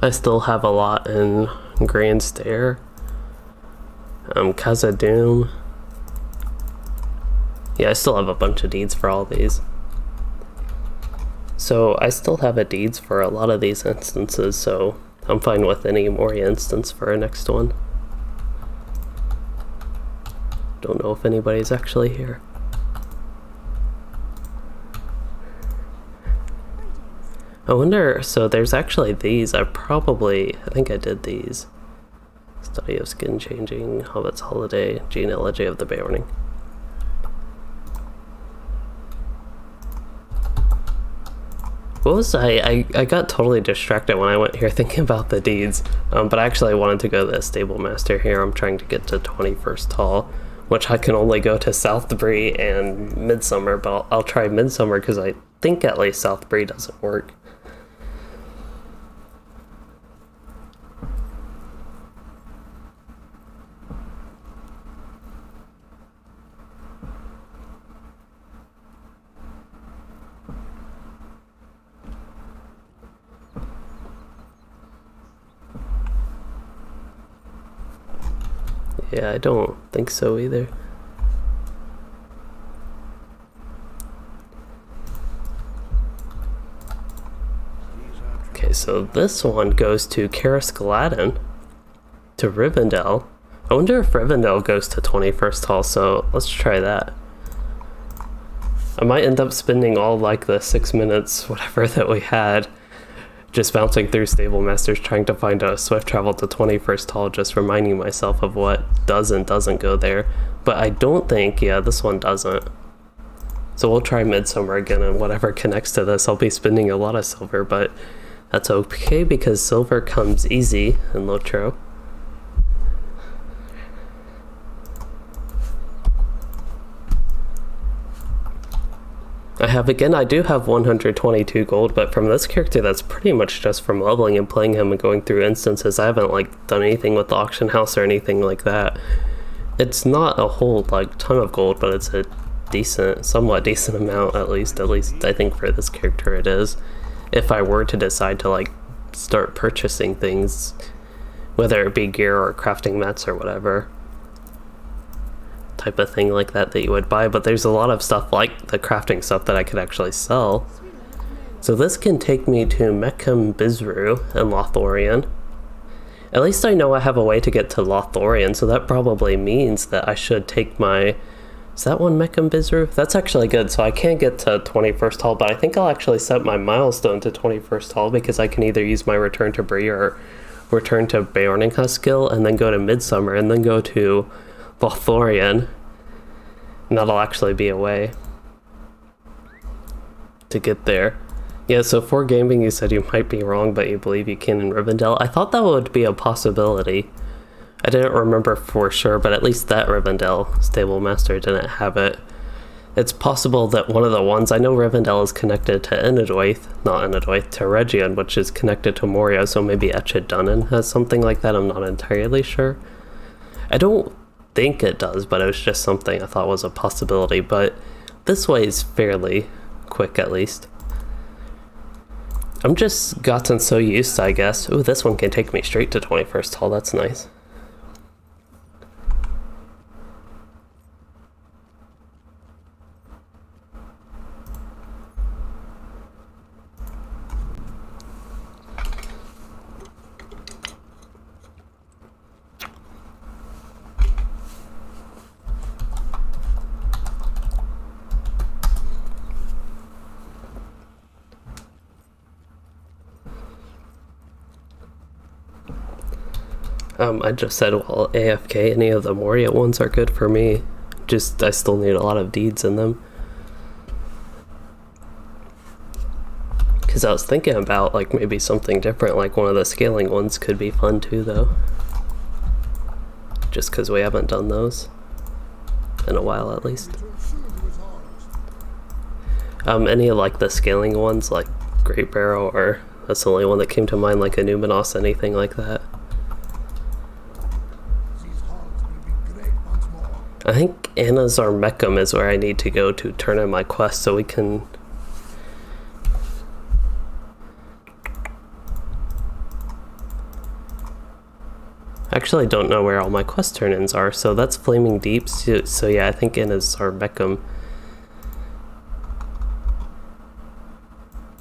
I still have a lot in Grand Stair, Khazad-dûm. Yeah, I still have a bunch of deeds for all these. So I still have a deeds for a lot of these instances, so I'm fine with any Moria instance for our next one. Don't know if anybody's actually here. I wonder, so there's actually these. I think I did these. Study of Skin Changing, Hobbit's Holiday, Genealogy of the Beorning. What was I got totally distracted when I went here thinking about the deeds, but I actually wanted to go to the Stable Master here. I'm trying to get to 21st Hall, which I can only go to Southbury and Midsummer, but I'll try Midsummer because I think at least Southbury doesn't work. Yeah, I don't think so either. Okay, so this one goes to Karis Gladden, to Rivendell. I wonder if Rivendell goes to 21st Hall, so let's try that. I might end up spending all like the 6 minutes, whatever that we had, just bouncing through Stable Masters trying to find a swift travel to 21st Hall, just reminding myself of what does and doesn't go there. But I don't think, yeah, this one doesn't. So we'll try Midsummer again, and whatever connects to this, I'll be spending a lot of silver, but that's okay because silver comes easy in LOTRO. I do have 122 gold, but from this character that's pretty much just from leveling and playing him and going through instances. I haven't like done anything with the auction house or anything like that. It's not a whole like ton of gold, but it's a somewhat decent amount at least I think for this character it is. If I were to decide to like start purchasing things, whether it be gear or crafting mats or whatever type of thing like that you would buy, but there's a lot of stuff like the crafting stuff that I could actually sell. So this can take me to Meckham Bizru and Lothlorien. At least I know I have a way to get to Lothlorien, so that probably means that I should take my... Is that one Meckham Bizru? That's actually good, so I can't get to 21st Hall, but I think I'll actually set my milestone to 21st Hall because I can either use my Return to Bree or Return to Beorning Huskill and then go to Midsummer and then go to Lothlorien. And that'll actually be a way to get there. Yeah, so for gaming you said you might be wrong, but you believe you can in Rivendell. I thought that would be a possibility. I didn't remember for sure, but at least that Rivendell Stable Master didn't have it. It's possible that one of the ones, I know Rivendell is connected to to Region, which is connected to Moria, so maybe Etchedunnen has something like that, I'm not entirely sure. I don't think it does, but it was just something I thought was a possibility, but this way is fairly quick at least. I'm just gotten so used to, I guess. Ooh, this one can take me straight to 21st Hall, that's nice. I just said, well, AFK, any of the Moria ones are good for me. Just, I still need a lot of deeds in them. Because I was thinking about, like, maybe something different, like one of the scaling ones could be fun too, though. Just because we haven't done those in a while, at least. Any of, like, the scaling ones, like Great Barrow, or that's the only one that came to mind, like a Numinos, anything like that. I think Anazar Meckham is where I need to go to turn in my quest so we can... Actually, I don't know where all my quest turn-ins are, so that's Flaming Deep, so yeah, I think Anazar Meckham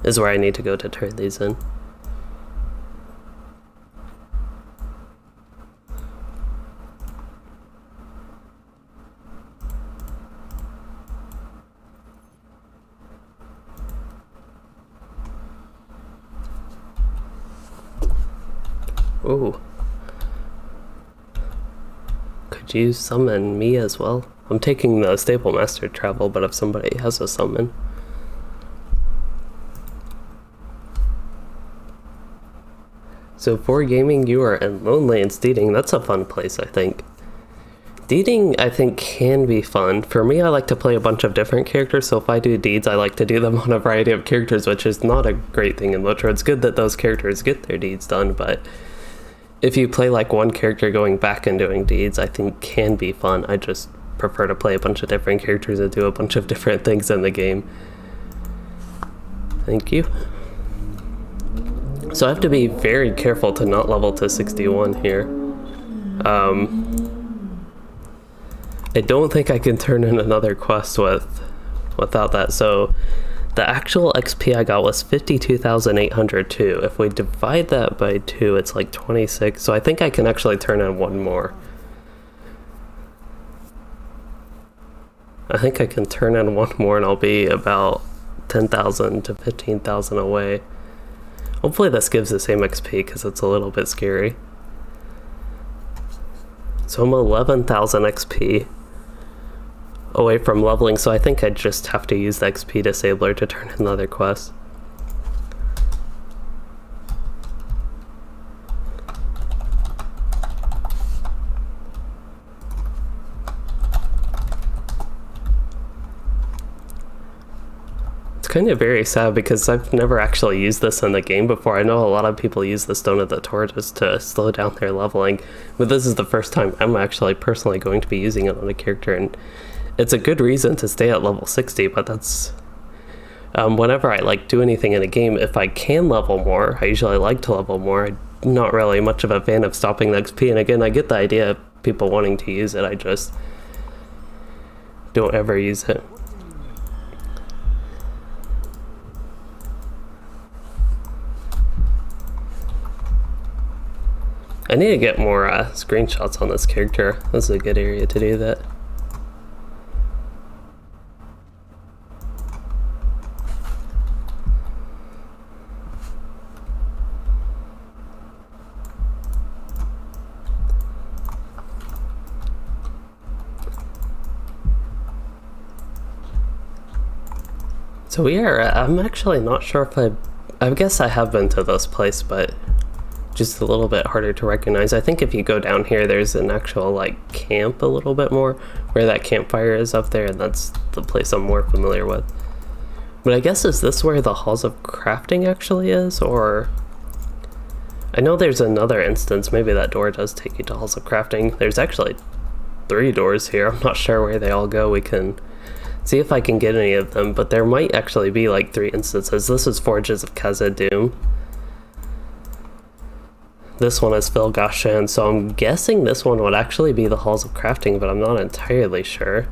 is where I need to go to turn these in. Ooh. Could you summon me as well? I'm taking the Stable Master travel, but if somebody has a summon. So for gaming, you are in Lonely and Steeding. That's a fun place, I think. Deeding, I think, can be fun. For me, I like to play a bunch of different characters, so if I do deeds, I like to do them on a variety of characters, which is not a great thing in LOTRO. It's good that those characters get their deeds done, but if you play like one character going back and doing deeds, I think can be fun. I just prefer to play a bunch of different characters and do a bunch of different things in the game. Thank you. So I have to be very careful to not level to 61 here. I don't think I can turn in another quest without that. So the actual XP I got was 52,802. If we divide that by 2, it's like 26. So I think I can actually turn in one more. I think I can turn in one more and I'll be about 10,000 to 15,000 away. Hopefully this gives the same XP because it's a little bit scary. So I'm 11,000 XP away from leveling, so I think I just have to use the XP disabler to turn in another quest. It's kind of very sad because I've never actually used this in the game before. I know a lot of people use the Stone of the Tortoise to slow down their leveling, but this is the first time I'm actually personally going to be using it on a character, and it's a good reason to stay at level 60, but that's... whenever I like do anything in a game, if I can level more, I usually like to level more. I'm not really much of a fan of stopping the XP, and again, I get the idea of people wanting to use it, I just don't ever use it. I need to get more screenshots on this character. This is a good area to do that. So we are, I'm actually not sure if I guess I have been to this place, but just a little bit harder to recognize. I think if you go down here, there's an actual like camp a little bit more, where that campfire is up there, and that's the place I'm more familiar with. But I guess, is this where the Halls of Crafting actually is, or... I know there's another instance, maybe that door does take you to Halls of Crafting. There's actually 3 doors here, I'm not sure where they all go. We can see if I can get any of them, but there might actually be like 3 instances. This is Forges of Khazad-dûm. This one is Filgashan, so I'm guessing this one would actually be the Halls of Crafting, but I'm not entirely sure.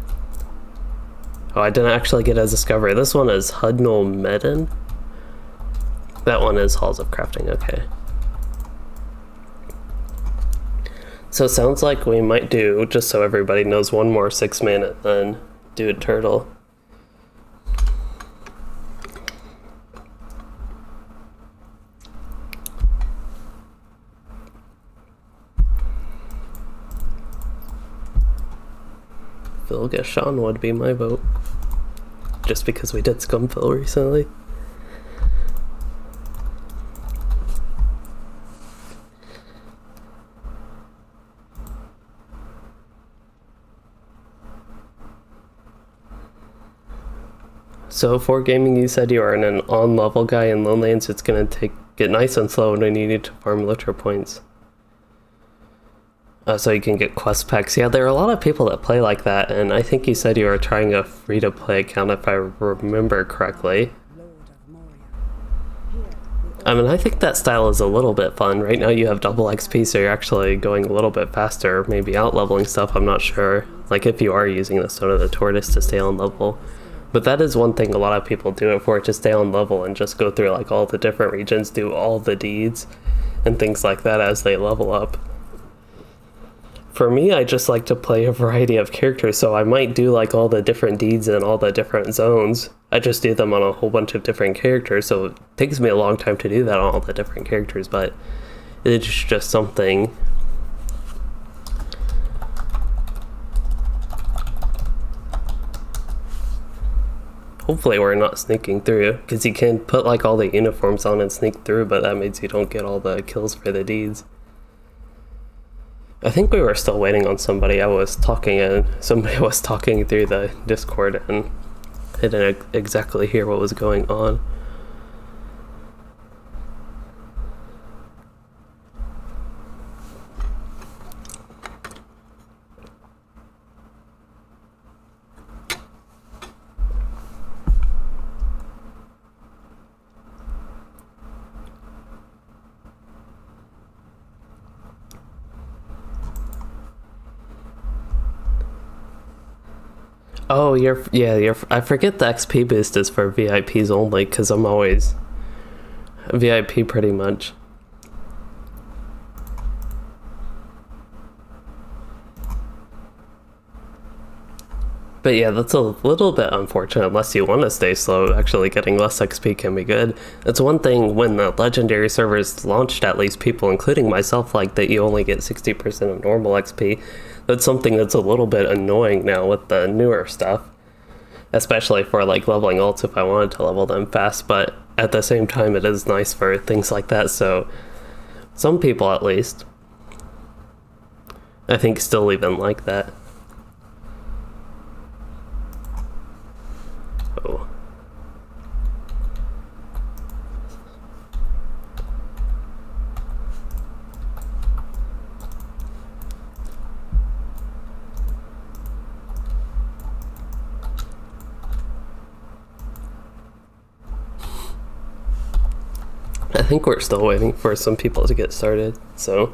Oh, I didn't actually get a discovery. This one is Hudnul Medin. That one is Halls of Crafting, okay. So it sounds like we might do, just so everybody knows, one more 6-minute, then do a turtle. Filgashan would be my vote, just because we did Scumfill recently. So for gaming, you said you are an on-level guy in Lonelands. It's gonna get nice and slow when you need to farm LOTRO points. So you can get quest packs. Yeah, there are a lot of people that play like that, and I think you said you were trying a free-to-play account if I remember correctly. I mean, I think that style is a little bit fun. Right now you have double XP, so you're actually going a little bit faster, maybe out-leveling stuff, I'm not sure. Like if you are using the Stone of the Tortoise to stay on level. But that is one thing a lot of people do it for, to stay on level and just go through like all the different regions, do all the deeds and things like that as they level up. For me, I just like to play a variety of characters, so I might do like all the different deeds in all the different zones. I just do them on a whole bunch of different characters, so it takes me a long time to do that on all the different characters, but it's just something. Hopefully we're not sneaking through, because you can put like all the uniforms on and sneak through, but that means you don't get all the kills for the deeds. I think we were still waiting on somebody. Somebody was talking through the Discord, and I didn't exactly hear what was going on. Oh, I forget the XP boost is for VIPs only, because I'm always VIP pretty much. But yeah, that's a little bit unfortunate unless you want to stay slow. Actually, getting less XP can be good. It's one thing when the legendary servers launched, at least people, including myself, like that you only get 60% of normal XP. That's something that's a little bit annoying now with the newer stuff. Especially for like leveling ults if I wanted to level them fast, but at the same time it is nice for things like that, so some people at least, I think, still even like that. Oh. I think we're still waiting for some people to get started, so.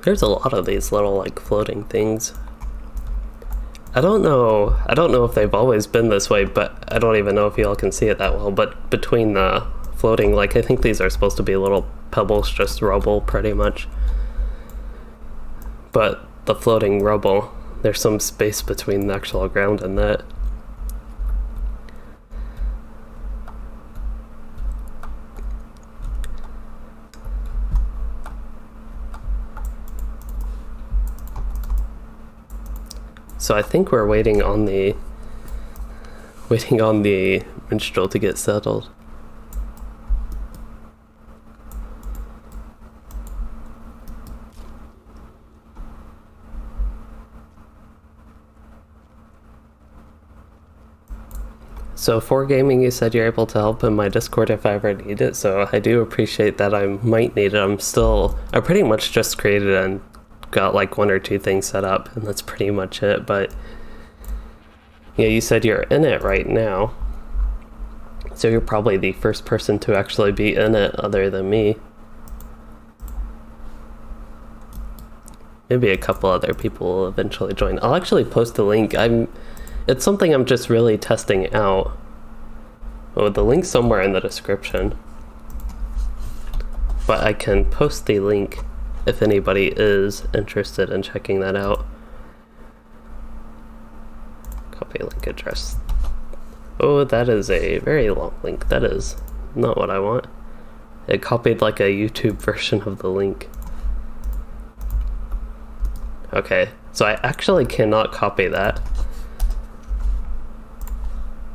There's a lot of these little like floating things. I don't know if they've always been this way, but I don't even know if y'all can see it that well, but between the floating, like I think these are supposed to be little pebbles, just rubble pretty much. But the floating rubble, there's some space between the actual ground and that. So I think we're waiting on the minstrel to get settled. So for gaming, you said you're able to help in my Discord if I ever need it, so I do appreciate that. I might need it. I pretty much just created and got like 1 or 2 things set up, and that's pretty much it. But yeah, you said you're in it right now, so you're probably the first person to actually be in it other than me. Maybe a couple other people will eventually join. I'll actually post the link. It's something I'm just really testing out. Oh, the link's somewhere in the description, but I can post the link if anybody is interested in checking that out. Copy link address. Oh, that is a very long link. That is not what I want. It copied like a YouTube version of the link. Okay, so I actually cannot copy that.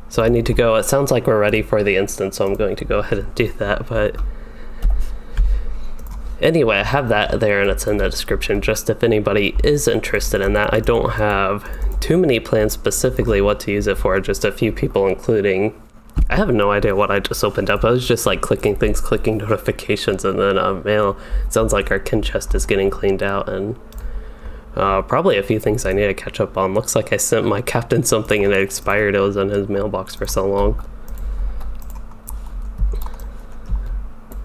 So I need to go. It sounds like we're ready for the instance, so I'm going to go ahead and do that, but anyway, I have that there and it's in the description just if anybody is interested in that. I don't have too many plans specifically what to use it for, just a few people, including, I have no idea what I just opened up. I was just like clicking things, clicking notifications, and then mail. Sounds like our kin chest is getting cleaned out, and probably a few things I need to catch up on. Looks like I sent my captain something and it expired. It was in his mailbox for so long.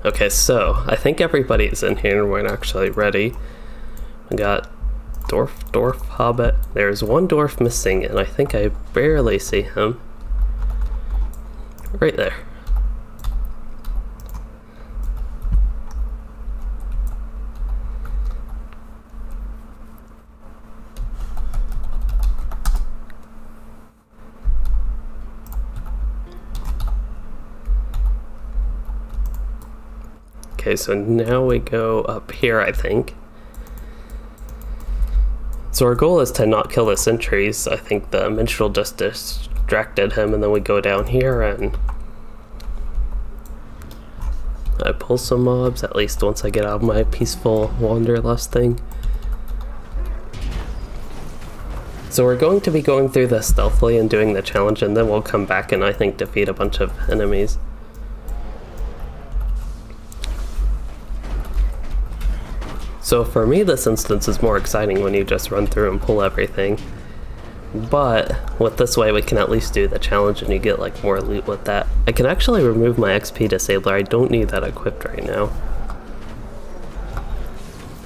Okay, so I think everybody is in here and we're actually ready. We got dwarf, hobbit. There's one dwarf missing and I think I barely see him. Right there. Okay, so now we go up here, I think. So our goal is to not kill the sentries. I think the minstrel just distracted him, and then we go down here and I pull some mobs, at least once I get out of my peaceful wanderlust thing. So we're going to be going through this stealthily and doing the challenge, and then we'll come back and I think defeat a bunch of enemies. So for me, this instance is more exciting when you just run through and pull everything. But with this way we can at least do the challenge and you get like more loot with that. I can actually remove my XP disabler. I don't need that equipped right now.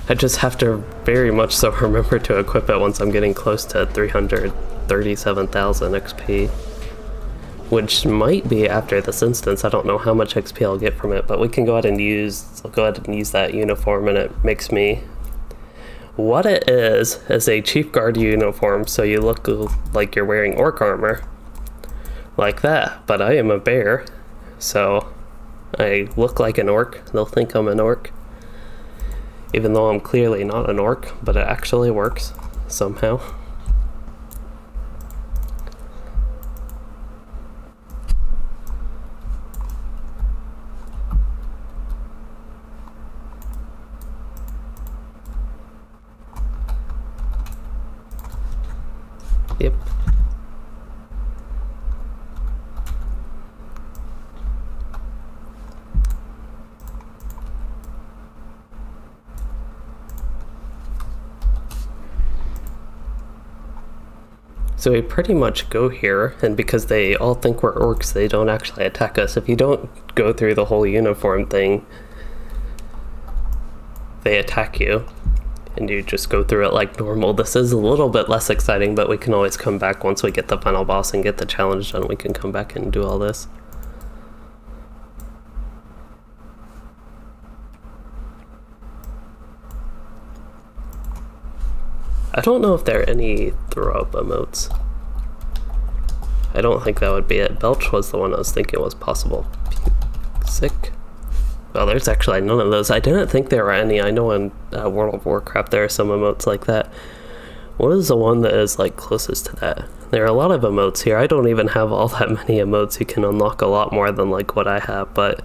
I just have to very much so remember to equip it once I'm getting close to 337,000 XP. Which might be after this instance. I don't know how much XP I'll get from it, but we can go ahead and use that uniform, and it makes me... What it is a chief guard uniform, so you look like you're wearing orc armor. Like that, but I am a bear, so I look like an orc. They'll think I'm an orc. Even though I'm clearly not an orc, but it actually works somehow. Yep. So we pretty much go here, and because they all think we're orcs, they don't actually attack us. If you don't go through the whole uniform thing, they attack you, and you just go through it like normal. This is a little bit less exciting, but we can always come back once we get the final boss and get the challenge done. We can come back and do all this. I don't know if there are any throw-up emotes. I don't think that would be it. Belch was the one I was thinking was possible. Sick. Well, there's actually none of those. I didn't think there were any. I know in World of Warcraft there are some emotes like that. What is the one that is like closest to that? There are a lot of emotes here. I don't even have all that many emotes. You can unlock a lot more than like what I have, but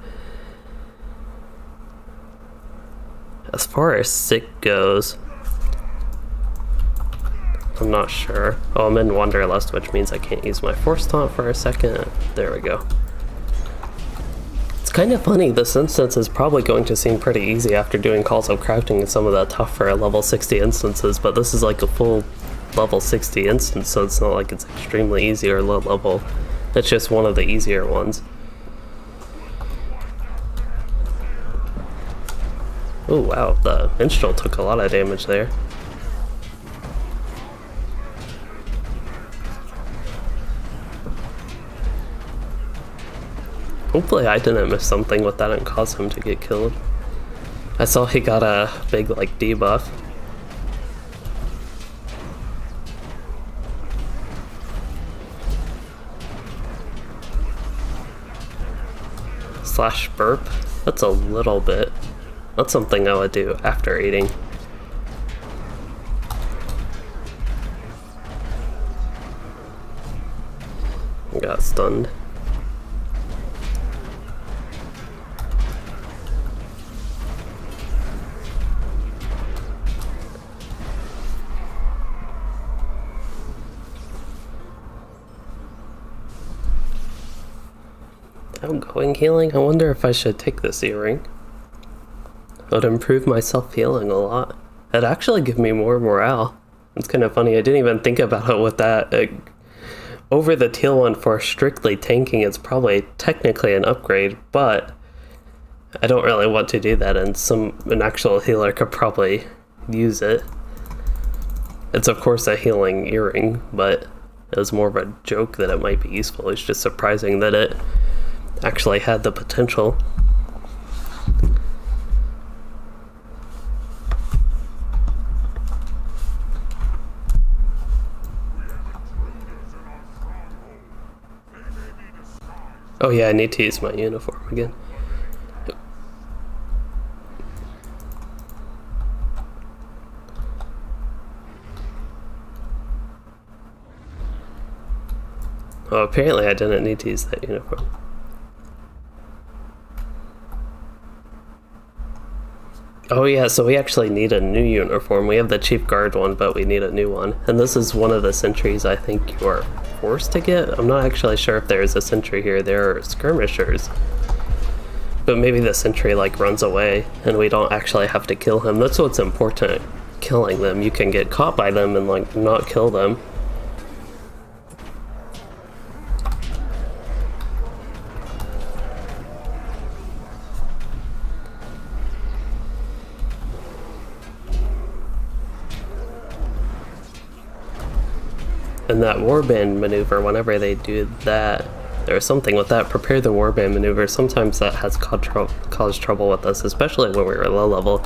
as far as sick goes, I'm not sure. Oh, I'm in Wanderlust, which means I can't use my Force Taunt for a second. There we go. It's kind of funny, this instance is probably going to seem pretty easy after doing Calls of Crafting and some of the tougher level 60 instances, but this is like a full level 60 instance, so it's not like it's extremely easy or low level. It's just one of the easier ones. Oh wow, the minstrel took a lot of damage there. Hopefully I didn't miss something with that and cause him to get killed. I saw he got a big like debuff. Slash burp? That's a little bit. That's something I would do after eating. Got stunned. Outgoing healing? I wonder if I should take this earring. It would improve my self-healing a lot. It'd actually give me more morale. It's kind of funny, I didn't even think about it with that. Over the teal one for strictly tanking, it's probably technically an upgrade, but I don't really want to do that, and an actual healer could probably use it. It's of course a healing earring, but it was more of a joke that it might be useful. It's just surprising that it actually had the potential. Oh yeah, I need to use my uniform again. Oh, apparently I didn't need to use that uniform. Oh yeah, so we actually need a new uniform. We have the Chief Guard one, but we need a new one. And this is one of the sentries I think you are forced to get. I'm not actually sure if there is a sentry here. There are skirmishers. But maybe the sentry like runs away and we don't actually have to kill him. That's what's important, killing them. You can get caught by them and like not kill them. And that warband maneuver, whenever they do that, there's something with that. Prepare the warband maneuver. Sometimes that has caused trouble with us, especially when we were low level.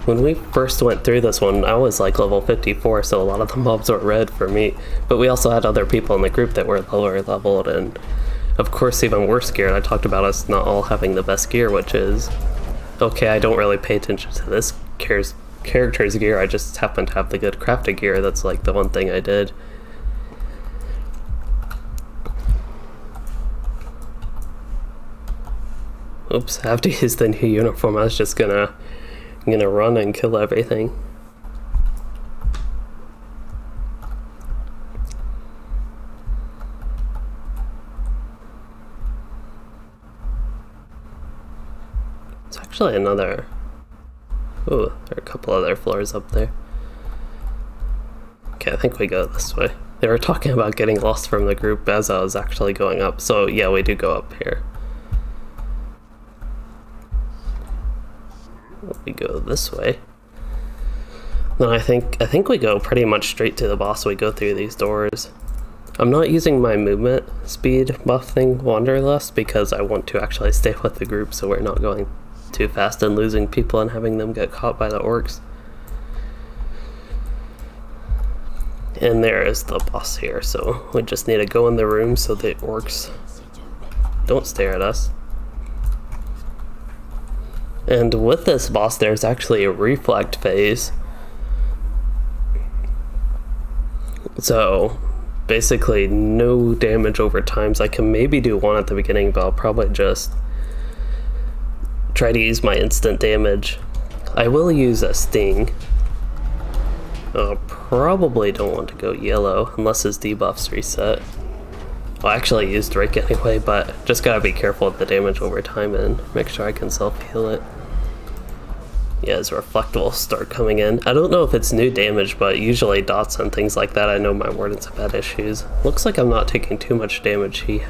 When we first went through this one, I was like level 54, so a lot of the mobs were red for me. But we also had other people in the group that were lower leveled, and of course even worse geared. I talked about us not all having the best gear, which is okay. I don't really pay attention to this character's gear. I just happen to have the good crafted gear. That's like the one thing I did. Oops, I have to use the new uniform. I was just gonna run and kill everything. It's actually another... Ooh, there are a couple other floors up there. Okay, I think we go this way. They were talking about getting lost from the group as I was actually going up, so yeah, we do go up here. We go this way. Then I think we go pretty much straight to the boss. We go through these doors. I'm not using my movement speed buff thing, Wanderlust, because I want to actually stay with the group so we're not going too fast and losing people and having them get caught by the orcs. And there is the boss here, so we just need to go in the room so the orcs don't stare at us. And with this boss, there's actually a reflect phase. So basically no damage over time. So I can maybe do one at the beginning, but I'll probably just try to use my instant damage. I will use a sting. Probably don't want to go yellow unless his debuffs reset. I'll actually use Drake anyway, but just gotta be careful with the damage over time and make sure I can self-heal it. Yeah, his reflect will start coming in. I don't know if it's new damage, but usually dots and things like that, I know my wardens have had issues. Looks like I'm not taking too much damage. He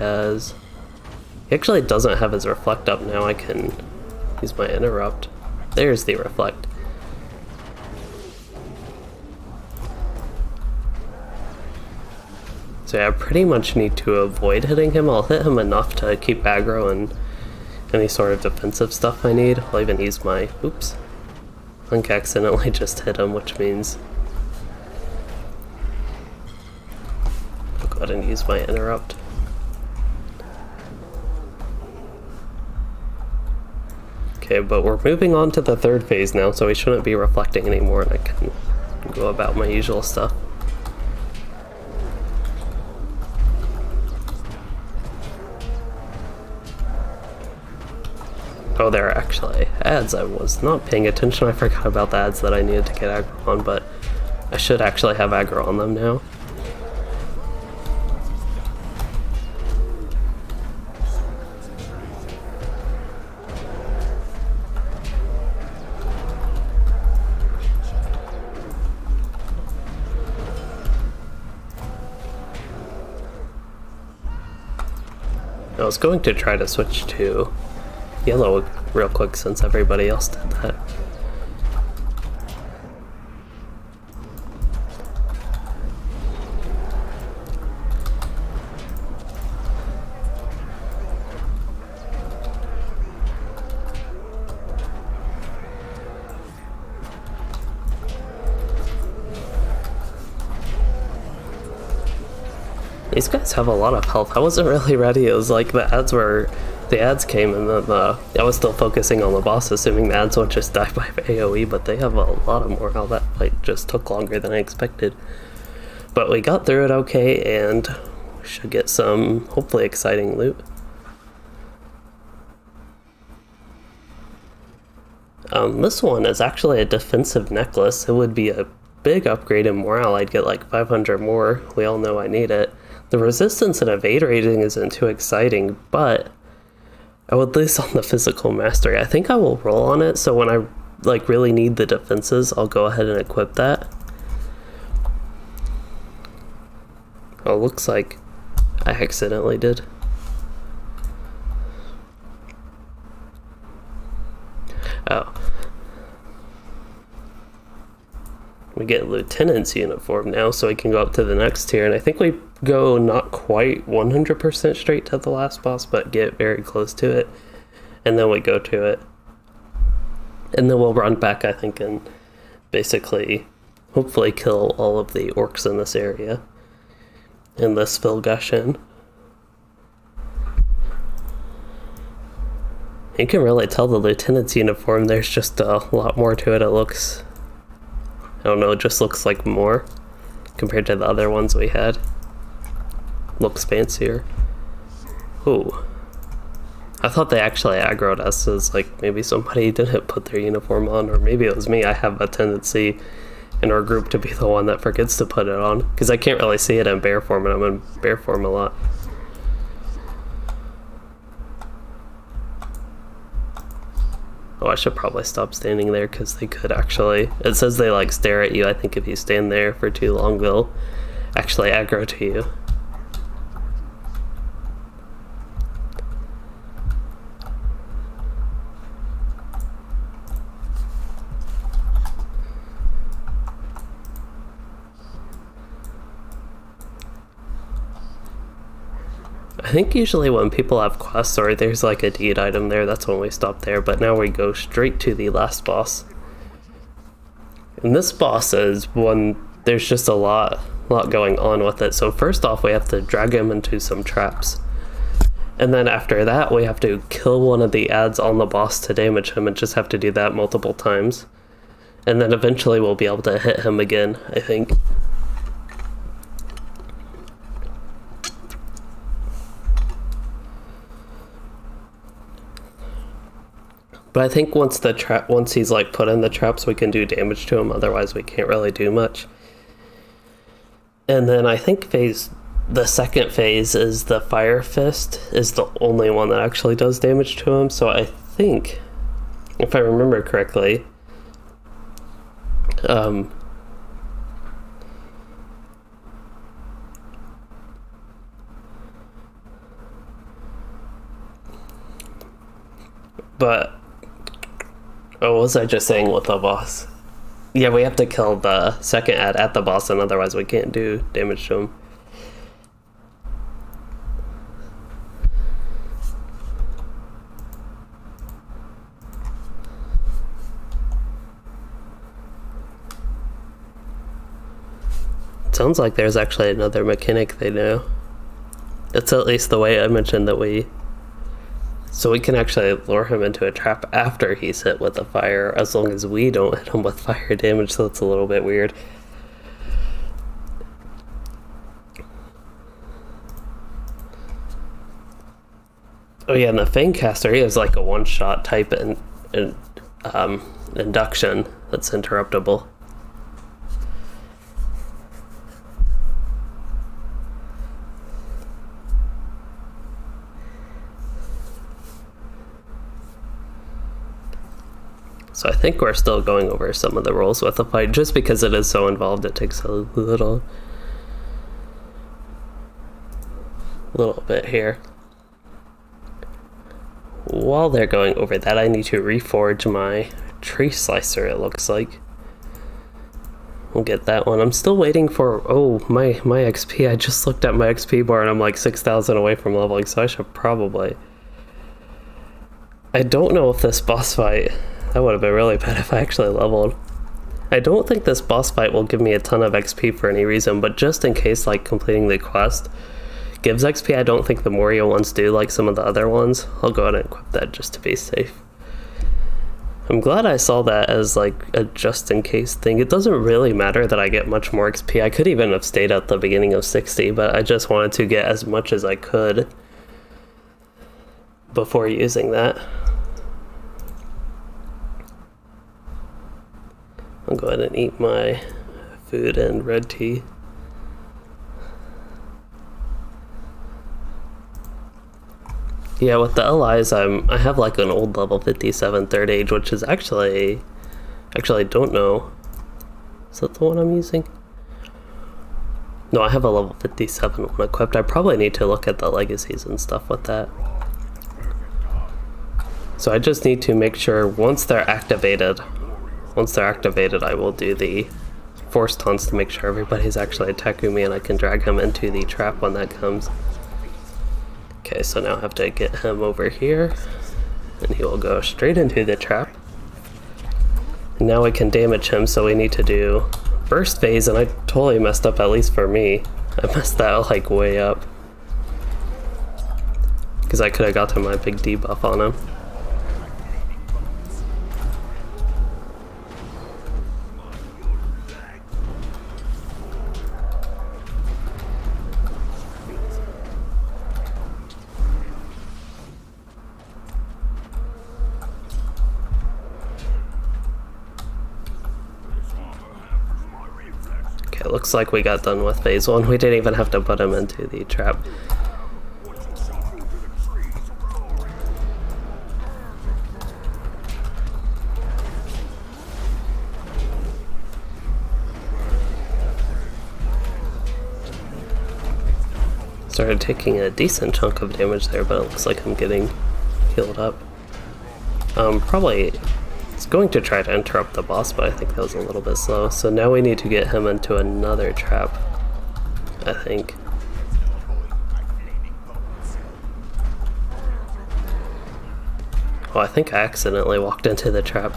actually doesn't have his reflect up now. I can use my interrupt. There's the reflect. So yeah, I pretty much need to avoid hitting him. I'll hit him enough to keep aggro and any sort of defensive stuff I need. I'll even use my... Oops. I think I accidentally just hit him, which means... I'll go ahead and use my interrupt. Okay, but we're moving on to the third phase now, so we shouldn't be reflecting anymore, and I can go about my usual stuff. Oh, there are actually ads. I was not paying attention. I forgot about the ads that I needed to get aggro on, but I should actually have aggro on them now. I was going to try to switch to yellow real quick since everybody else did that. These guys have a lot of health. I wasn't really ready. It was like the ads came and then I was still focusing on the boss, assuming the ads would just die by AoE, but they have a lot of morale. That fight just took longer than I expected. But we got through it okay, and we should get some hopefully exciting loot. This one is actually a defensive necklace. It would be a big upgrade in morale. I'd get like 500 more. We all know I need it. The resistance and evade rating isn't too exciting, but I would lose on the physical mastery. I think I will roll on it, so when I like really need the defenses, I'll go ahead and equip that. Oh, looks like I accidentally did. Oh. we get Lieutenant's uniform now, so we can go up to the next tier. And I think we go not quite 100% straight to the last boss, but get very close to it. And then we go to it. And then we'll run back, I think, and basically, hopefully kill all of the orcs in this area. In this Vilgushin. You can really tell the Lieutenant's uniform, there's just a lot more to it. It looks, I don't know, it just looks like more compared to the other ones we had. Looks fancier. Ooh. I thought they actually aggroed us as like maybe somebody didn't put their uniform on, or maybe it was me. I have a tendency in our group to be the one that forgets to put it on, because I can't really see it in bear form, and I'm in bear form a lot. Oh, I should probably stop standing there, because they could actually, it says they like stare at you. I think if you stand there for too long, they'll actually aggro to you. I think usually when people have quests or there's like a deed item there, that's when we stop there, but now we go straight to the last boss. And this boss is one, there's just a lot going on with it. So first off, we have to drag him into some traps. And then after that, we have to kill one of the ads on the boss to damage him, and just have to do that multiple times. And then eventually we'll be able to hit him again, I think. But I think once he's like put in the traps, we can do damage to him. Otherwise, we can't really do much. And then I think the second phase is the Fire Fist is the only one that actually does damage to him. So I think, if I remember correctly, but what was I just saying with the boss? Yeah, we have to kill the second ad at the boss, and otherwise we can't do damage to him. It sounds like there's actually another mechanic they know. It's at least the way I mentioned that we... So we can actually lure him into a trap after he's hit with the fire, as long as we don't hit him with fire damage, so that's a little bit weird. Oh yeah, and the Fangcaster, he has like a one-shot type induction that's interruptible. So I think we're still going over some of the rules with the fight, just because it is so involved. It takes a little bit here. While they're going over that, I need to reforge my tree slicer, it looks like. We'll get that one. I'm still waiting for, my XP. I just looked at my XP bar and I'm like 6,000 away from leveling, so I should probably... I don't know if this boss fight... That would have been really bad if I actually leveled. I don't think this boss fight will give me a ton of XP for any reason, but just in case like completing the quest gives XP, I don't think the Moria ones do like some of the other ones. I'll go ahead and equip that just to be safe. I'm glad I saw that as like a just in case thing. It doesn't really matter that I get much more XP. I could even have stayed at the beginning of 60, but I just wanted to get as much as I could before using that. I'll go ahead and eat my food and red tea. Yeah, with the allies, I have like an old level 57 third age, which is actually don't know. Is that the one I'm using? No, I have a level 57 one equipped. I probably need to look at the legacies and stuff with that. So I just need to make sure once they're activated, I will do the force taunts to make sure everybody's actually attacking me and I can drag him into the trap when that comes. Okay, so now I have to get him over here, and he will go straight into the trap. And now we can damage him, so we need to do burst phase, and I totally messed up, at least for me. I messed that like way up. Because I could have gotten my big debuff on him. Okay, looks like we got done with phase 1. We didn't even have to put him into the trap. Started taking a decent chunk of damage there, but it looks like I'm getting healed up. Probably it's going to try to interrupt the boss, but I think that was a little bit slow. So now we need to get him into another trap, I think. Oh, I think I accidentally walked into the trap.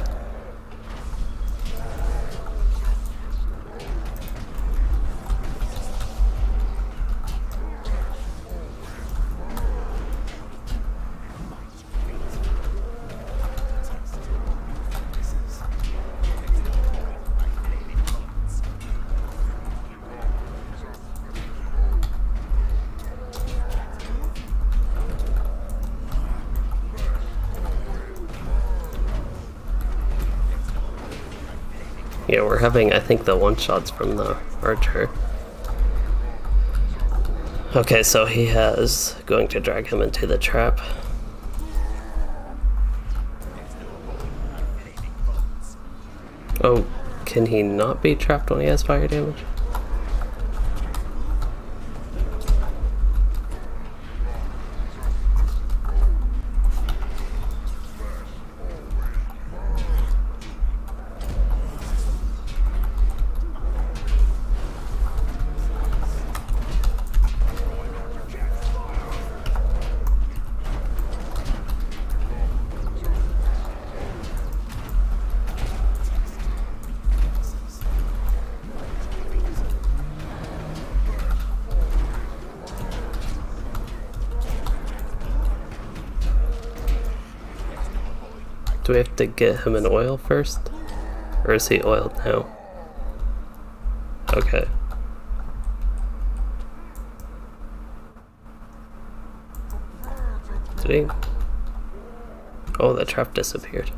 Yeah, we're having, I think, the one-shots from the archer. Okay, so he has going to drag him into the trap. Oh, can he not be trapped when he has fire damage? Do we have to get him in oil first? Or is he oiled now? Okay. Did he? Oh, the trap disappeared.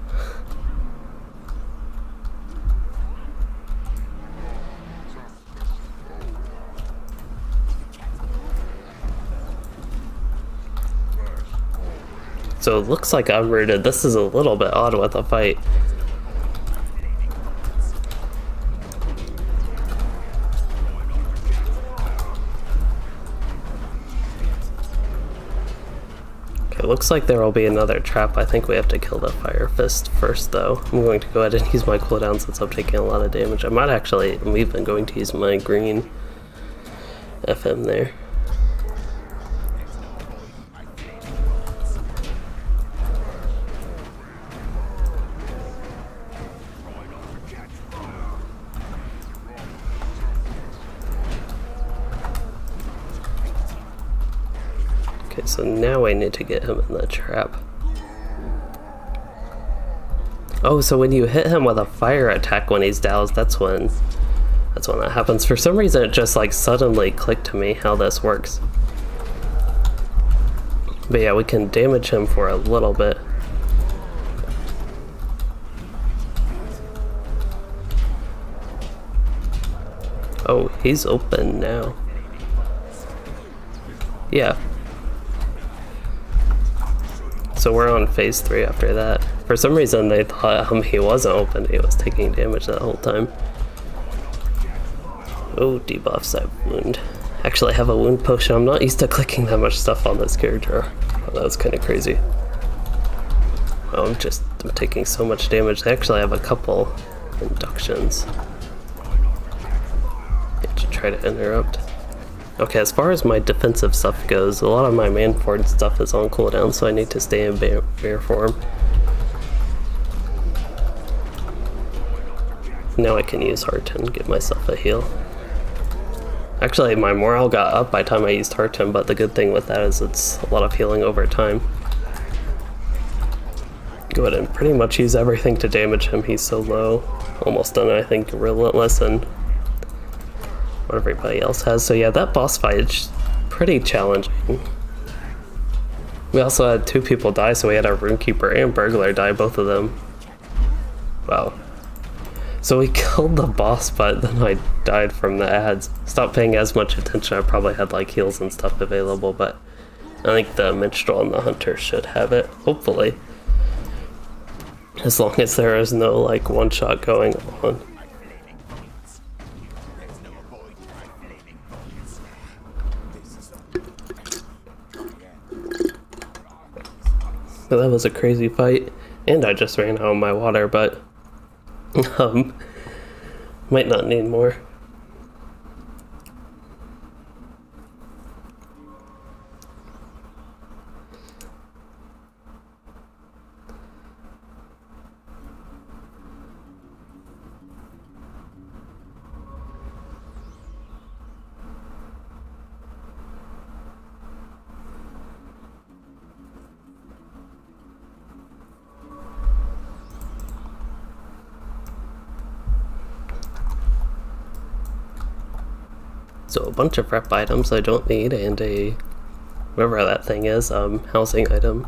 So it looks like I'm rooted. This is a little bit odd with the fight. Okay, looks like there will be another trap. I think we have to kill the Fire Fist first, though. I'm going to go ahead and use my cooldown since I'm taking a lot of damage. I'm even going to use my green FM there. Okay, so now I need to get him in the trap. Oh, so when you hit him with a fire attack when he's doused, that's when that happens. For some reason, it just like suddenly clicked to me how this works. But yeah, we can damage him for a little bit. Oh, he's open now. Yeah. So we're on phase 3 after that. For some reason they thought he wasn't open, he was taking damage that whole time. Oh, debuffs that wound. Actually I have a wound potion. I'm not used to clicking that much stuff on this character. Oh, that was kind of crazy. Oh, I'm taking so much damage. They actually have a couple inductions. try to interrupt. Okay, as far as my defensive stuff goes, a lot of my Manford stuff is on cooldown, so I need to stay in bear form. Now I can use Hearten and give myself a heal. Actually, my morale got up by the time I used Hearten, but the good thing with that is it's a lot of healing over time. Go ahead and pretty much use everything to damage him. He's so low. Almost done, I think, Relentless and what everybody else has. So yeah, that boss fight is pretty challenging. We also had 2 people die, so we had our Runekeeper and Burglar die, both of them. Wow. So we killed the boss, but then I died from the ads. Stopped paying as much attention. I probably had like heals and stuff available, but I think the Minstrel and the Hunter should have it, hopefully. As long as there is no like one-shot going on. So that was a crazy fight, and I just ran out of my water, but might not need more. So a bunch of rep items I don't need, and a whatever that thing is, housing item.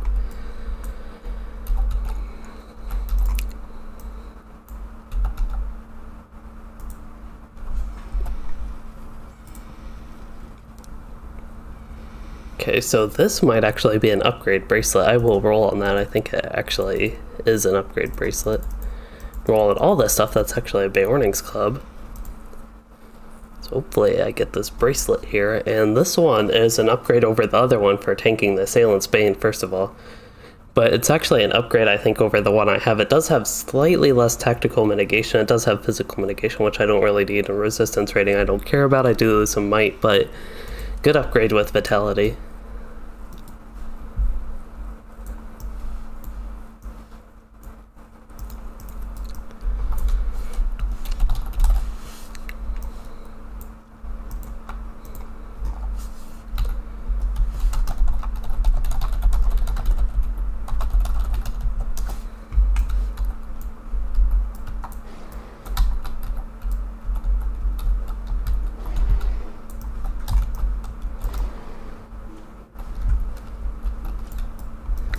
Okay, so this might actually be an upgrade bracelet. I will roll on that. I think it actually is an upgrade bracelet. Roll on all this stuff. That's actually a Beorning's club. Hopefully I get this bracelet here, and this one is an upgrade over the other one for tanking the Assailant's Bane, first of all. But it's actually an upgrade, I think, over the one I have. It does have slightly less tactical mitigation. It does have physical mitigation, which I don't really need, and resistance rating I don't care about. I do lose some might, but good upgrade with Vitality.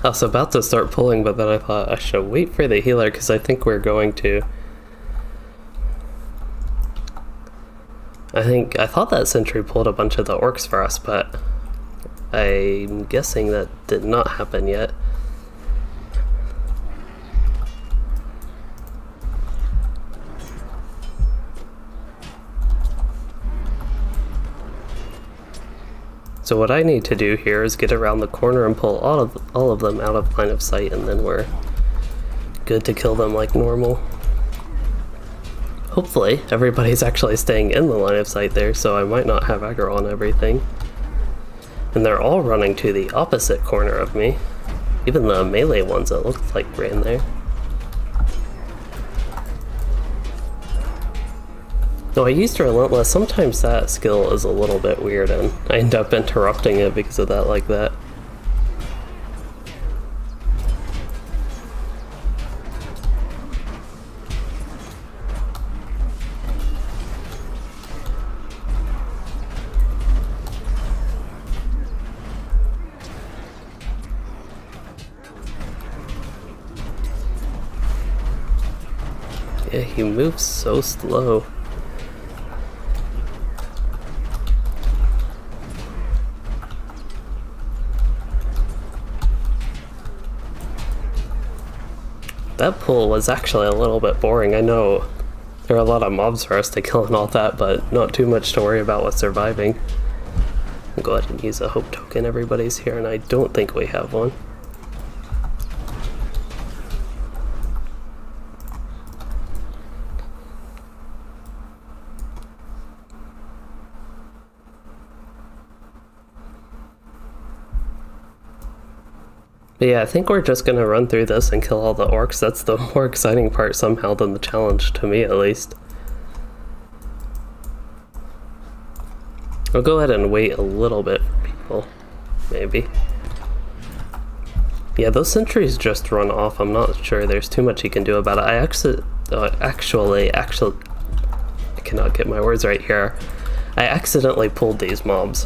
I was about to start pulling, but then I thought I should wait for the healer because I think we're going to. I thought that sentry pulled a bunch of the orcs for us, but I'm guessing that did not happen yet. So what I need to do here is get around the corner and pull all of them out of line of sight, and then we're good to kill them like normal. Hopefully everybody's actually staying in the line of sight there, so I might not have aggro on everything. And they're all running to the opposite corner of me. Even the melee ones that looked like ran there. No, I used Relentless. Sometimes that skill is a little bit weird, and I end up interrupting it because of that like that. Yeah, he moves so slow. That pull was actually a little bit boring. I know there are a lot of mobs for us to kill and all that, but not too much to worry about with surviving. I'll go ahead and use a hope token. Everybody's here, and I don't think we have one. But yeah, I think we're just gonna run through this and kill all the orcs. That's the more exciting part somehow than the challenge, to me at least. I'll go ahead and wait a little bit for people, maybe. Yeah, those sentries just run off. I'm not sure there's too much you can do about it. Actually, I cannot get my words right here. I accidentally pulled these mobs.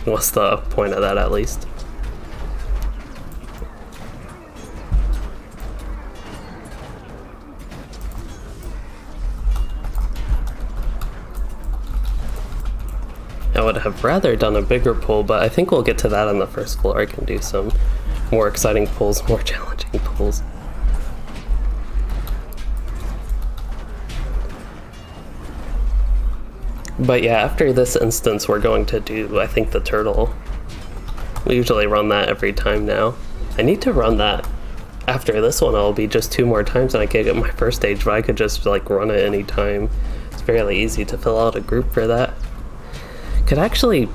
What's the point of that, at least? I would have rather done a bigger pull, but I think we'll get to that on the first floor. I can do some more exciting pulls, more challenging pulls. But yeah, after this instance, we're going to do, I think, the turtle. We usually run that every time now. I need to run that. After this one, it'll be just 2 more times and I can get my first stage, but I could just like run it anytime. It's fairly easy to fill out a group for that. Could actually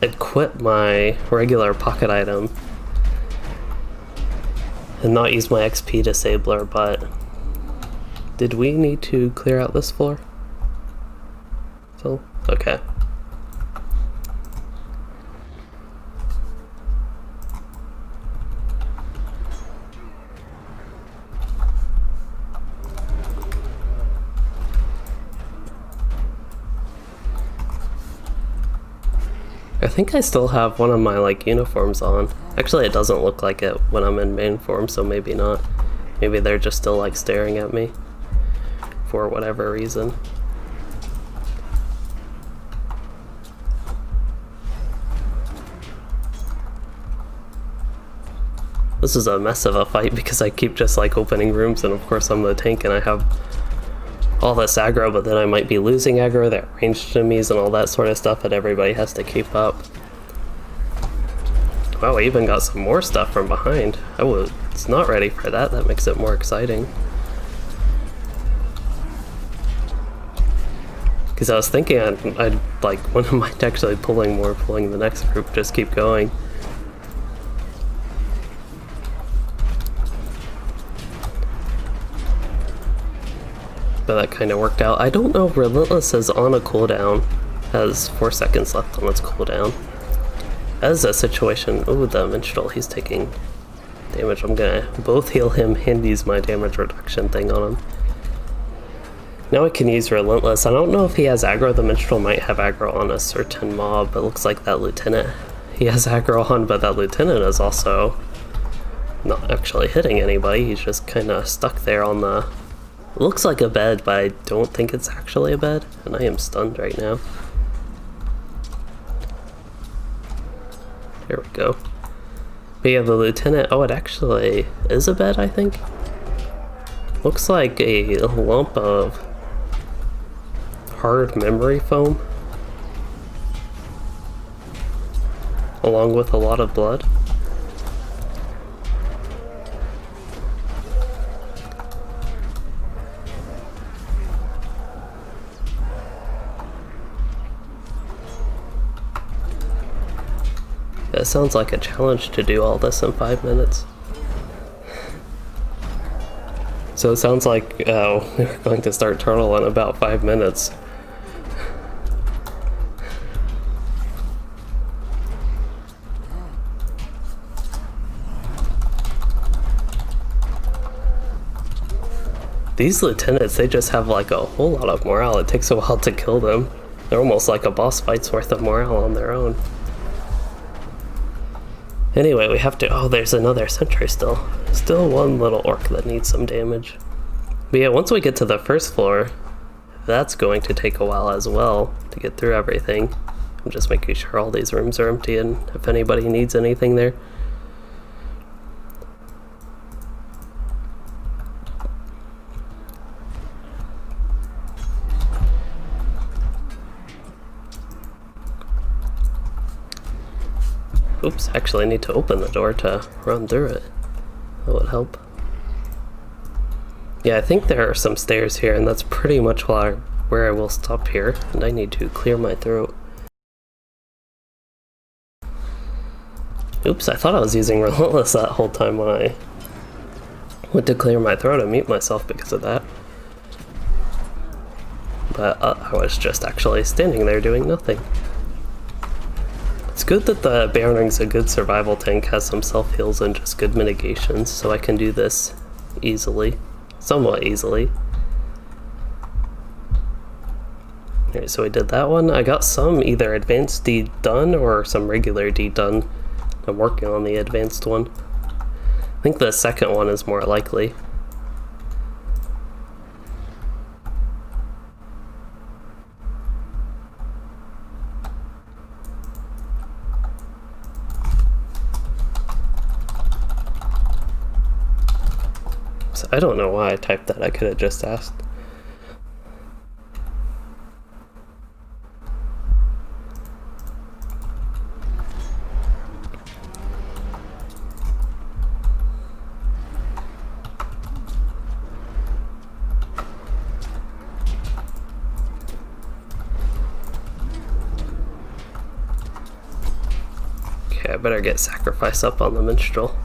equip my regular pocket item and not use my XP disabler, but did we need to clear out this floor? So, okay. I think I still have one of my like uniforms on. Actually, it doesn't look like it when I'm in main form, so maybe not. Maybe they're just still like staring at me for whatever reason. This is a mess of a fight because I keep just like opening rooms, and of course I'm the tank and I have all this aggro, but then I might be losing aggro, that ranged enemies and all that sort of stuff that everybody has to keep up. Wow, I even got some more stuff from behind. I was not ready for that. That makes it more exciting. Because I was thinking I'd like, when am I actually pulling the next group, just keep going. But that kind of worked out. I don't know if Relentless is on a cooldown. Has 4 seconds left on its cooldown. As a situation, ooh, the minstrel, he's taking damage. I'm gonna both heal him and use my damage reduction thing on him. Now I can use Relentless. I don't know if he has aggro. The minstrel might have aggro on a certain mob. It looks like that lieutenant he has aggro on, but that lieutenant is also not actually hitting anybody. He's just kind of stuck there on the... It looks like a bed, but I don't think it's actually a bed, and I am stunned right now. There we go. But yeah, the lieutenant, oh, it actually is a bed, I think. Looks like a lump of hard memory foam, along with a lot of blood. It sounds like a challenge to do all this in 5 minutes. So it sounds like we're going to start turtle in about 5 minutes. These lieutenants, they just have like a whole lot of morale. It takes a while to kill them. They're almost like a boss fight's worth of morale on their own. Anyway, we have to... Oh, there's another sentry still. Still one little orc that needs some damage. But yeah, once we get to the first floor, that's going to take a while as well to get through everything. I'm just making sure all these rooms are empty and if anybody needs anything there. Oops, actually I need to open the door to run through it. That would help. Yeah, I think there are some stairs here, and that's pretty much where I will stop here, and I need to clear my throat. Oops, I thought I was using Relentless that whole time when I went to clear my throat and mute myself because of that. But I was just actually standing there doing nothing. It's good that the Beorning's a good survival tank, has some self-heals and just good mitigations, so I can do this easily. Somewhat easily. Alright, so we did that one. I got some either advanced D done or some regular D done. I'm working on the advanced one. I think the second one is more likely. So I don't know why I typed that, I could have just asked. I better get sacrifice up on the minstrel.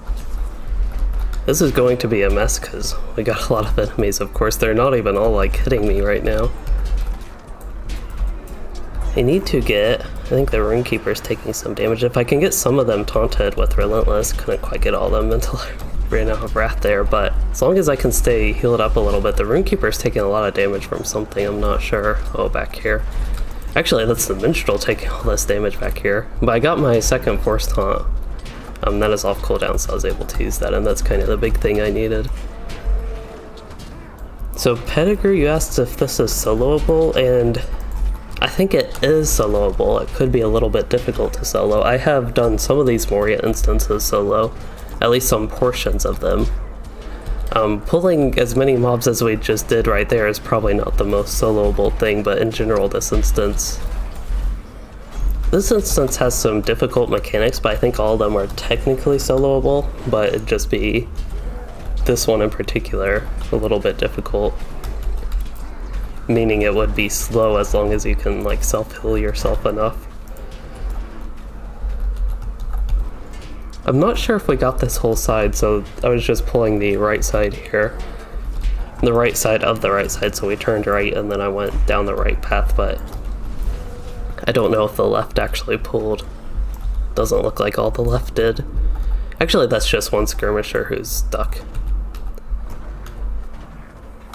This is going to be a mess because we got a lot of enemies, of course. They're not even all like hitting me right now. I need to get, I think the Runekeeper's taking some damage. If I can get some of them taunted with Relentless, couldn't quite get all of them until I ran out of Wrath there, but as long as I can stay healed up a little bit. The Runekeeper's taking a lot of damage from something, I'm not sure. Oh, back here. Actually, that's the minstrel taking all this damage back here. But I got my second force taunt. That is off cooldown, so I was able to use that, and that's kind of the big thing I needed. So Pedigree, you asked if this is soloable, and I think it is soloable. It could be a little bit difficult to solo. I have done some of these Moria instances solo, at least some portions of them. Pulling as many mobs as we just did right there is probably not the most soloable thing, but in general this instance has some difficult mechanics, but I think all of them are technically soloable, but it'd just be this one in particular a little bit difficult. Meaning it would be slow as long as you can like self-heal yourself enough. I'm not sure if we got this whole side, so I was just pulling the right side here. The right side of the right side, so we turned right and then I went down the right path, but I don't know if the left actually pulled. Doesn't look like all the left did. Actually, that's just one skirmisher who's stuck.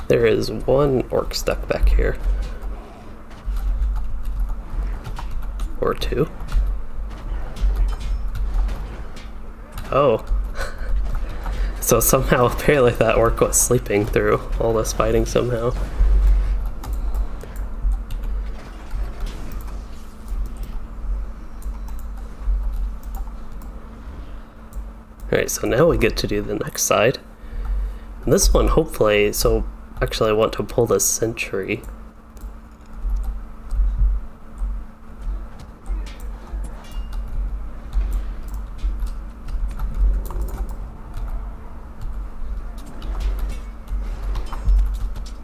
There is one orc stuck back here. Or two. Oh. So somehow, apparently that orc was sleeping through all this fighting somehow. Alright, so now we get to do the next side. And this one, hopefully, so actually I want to pull this sentry.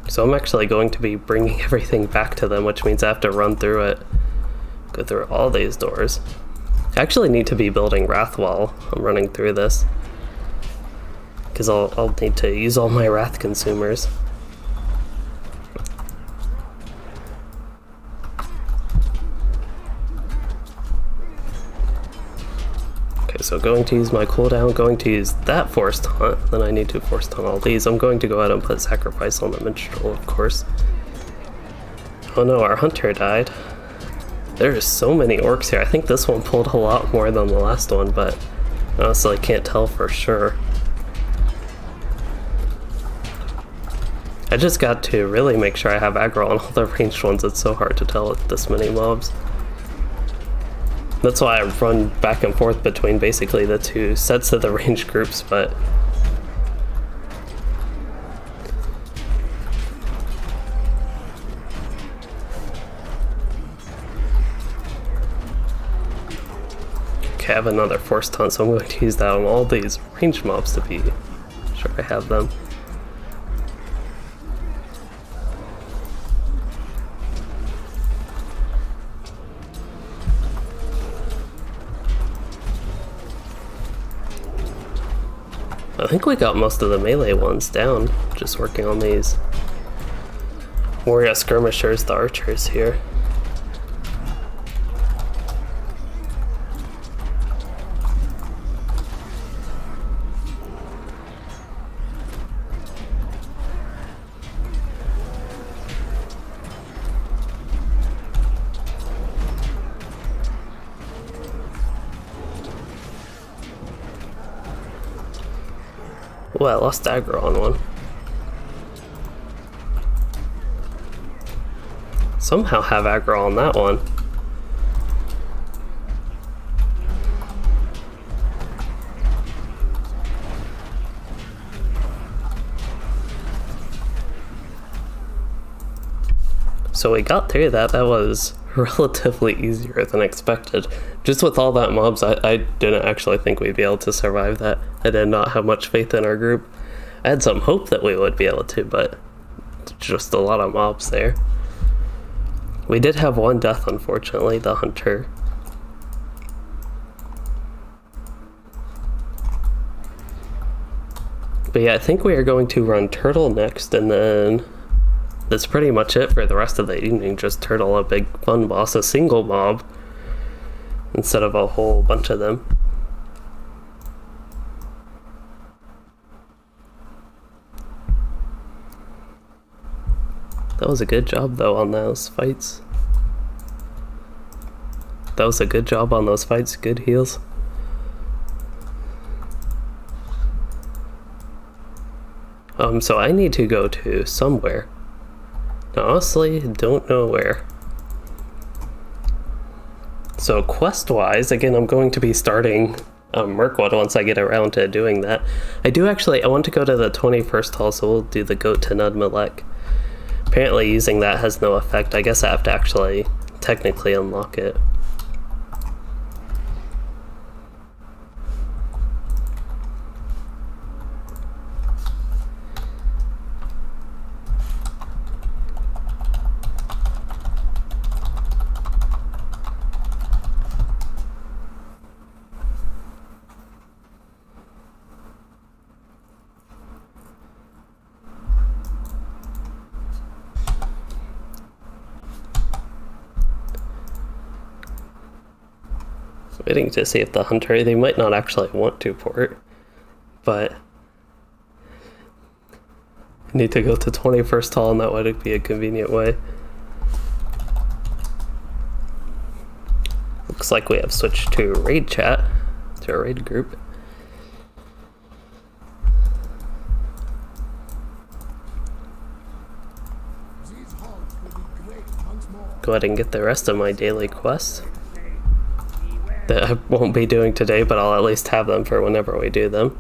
So I'm actually going to be bringing everything back to them, which means I have to run through it. Go through all these doors. I actually need to be building Wrath while I'm running through this, because I'll need to use all my Wrath consumers. Okay, so going to use my cooldown, going to use that force taunt, then I need to force taunt all these. I'm going to go ahead and put sacrifice on the minstrel, of course. Oh no, our hunter died. There's so many orcs here. I think this one pulled a lot more than the last one, but honestly I can't tell for sure. I just got to really make sure I have aggro on all the ranged ones. It's so hard to tell with this many mobs. That's why I run back and forth between basically the two sets of the ranged groups, but okay, I have another force taunt, so I'm going to use that on all these ranged mobs to be sure I have them. think we got most of the melee ones down, just working on these. Moria skirmishers, the archers here. Well, I lost aggro on one. Somehow have aggro on that one. So we got through that. That was relatively easier than expected. Just with all that mobs, I didn't actually think we'd be able to survive that. I did not have much faith in our group. I had some hope that we would be able to, but just a lot of mobs there. We did have one death, unfortunately, the hunter. But yeah, I think we are going to run turtle next, and then that's pretty much it for the rest of the evening. Just turtle a big fun boss, a single mob, instead of a whole bunch of them. That was a good job though on those fights. That was a good job on those fights, good heals. So I need to go to somewhere. Now, honestly, don't know where. So quest-wise, again, I'm going to be starting Mirkwood once I get around to doing that. I want to go to the 21st hall, so we'll do the goat to Nudmalek. Apparently using that has no effect. I guess I have to actually technically unlock it. Waiting to see if the hunter, they might not actually want to port, but I need to go to 21st hall, and that would be a convenient way. Looks like we have switched to raid chat, to a raid group. Go ahead and get the rest of my daily quests that I won't be doing today, but I'll at least have them for whenever we do them.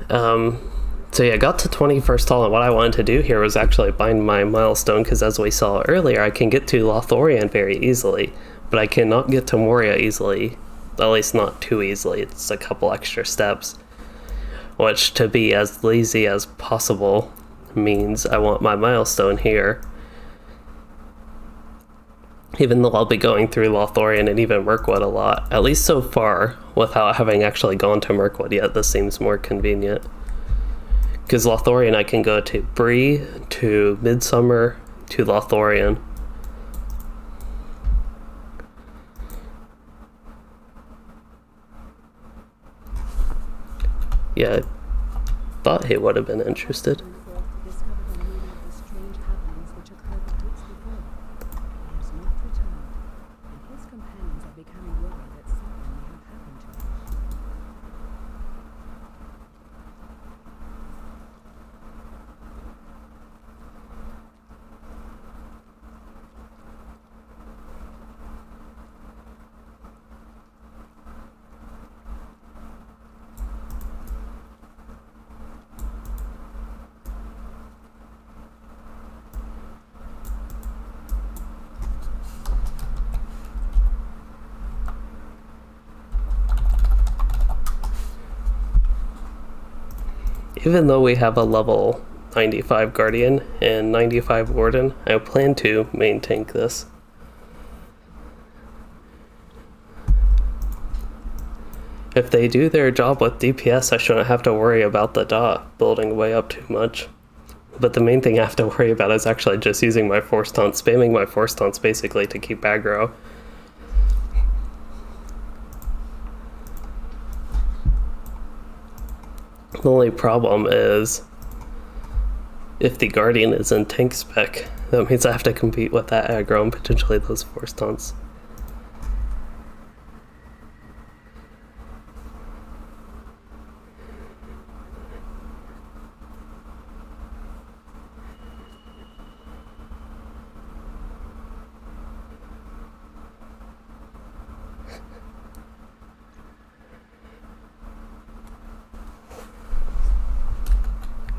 So yeah, I got to 21st hall, and what I wanted to do here was actually bind my milestone, because as we saw earlier, I can get to Lothorian very easily, but I cannot get to Moria easily, at least not too easily. It's a couple extra steps, which, to be as lazy as possible, means I want my milestone here. Even though I'll be going through Lothorian and even Mirkwood a lot, at least so far, without having actually gone to Mirkwood yet, this seems more convenient. Because Lothorian I can go to Bree, to Midsummer, to Lothorian. Yeah, I thought he would have been interested. Even though we have a level 95 Guardian and 95 Warden, I plan to main tank this. If they do their job with DPS, I shouldn't have to worry about the dot building way up too much. But the main thing I have to worry about is actually just using my force taunt, spamming my force taunts basically to keep aggro. The only problem is if the Guardian is in tank spec, that means I have to compete with that aggro and potentially those force taunts.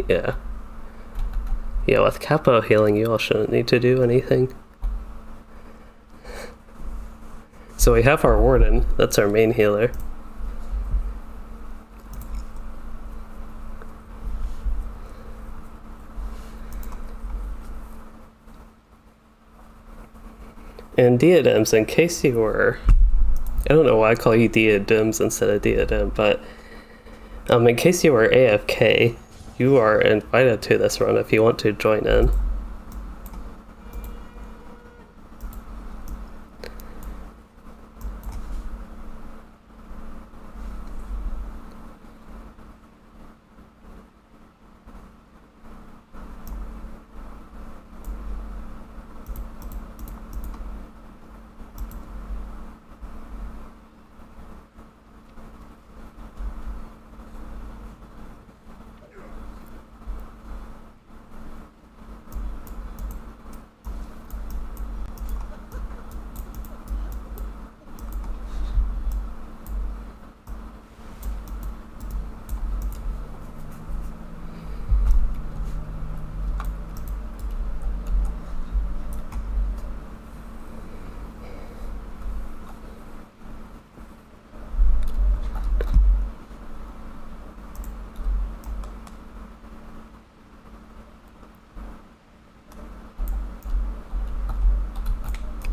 Yeah. Yeah, with capo healing, you all shouldn't need to do anything. So we have our Warden, that's our main healer. And diadems, in case you were... I don't know why I call you diadems instead of diadem, but in case you were AFK, you are invited to this run if you want to join in.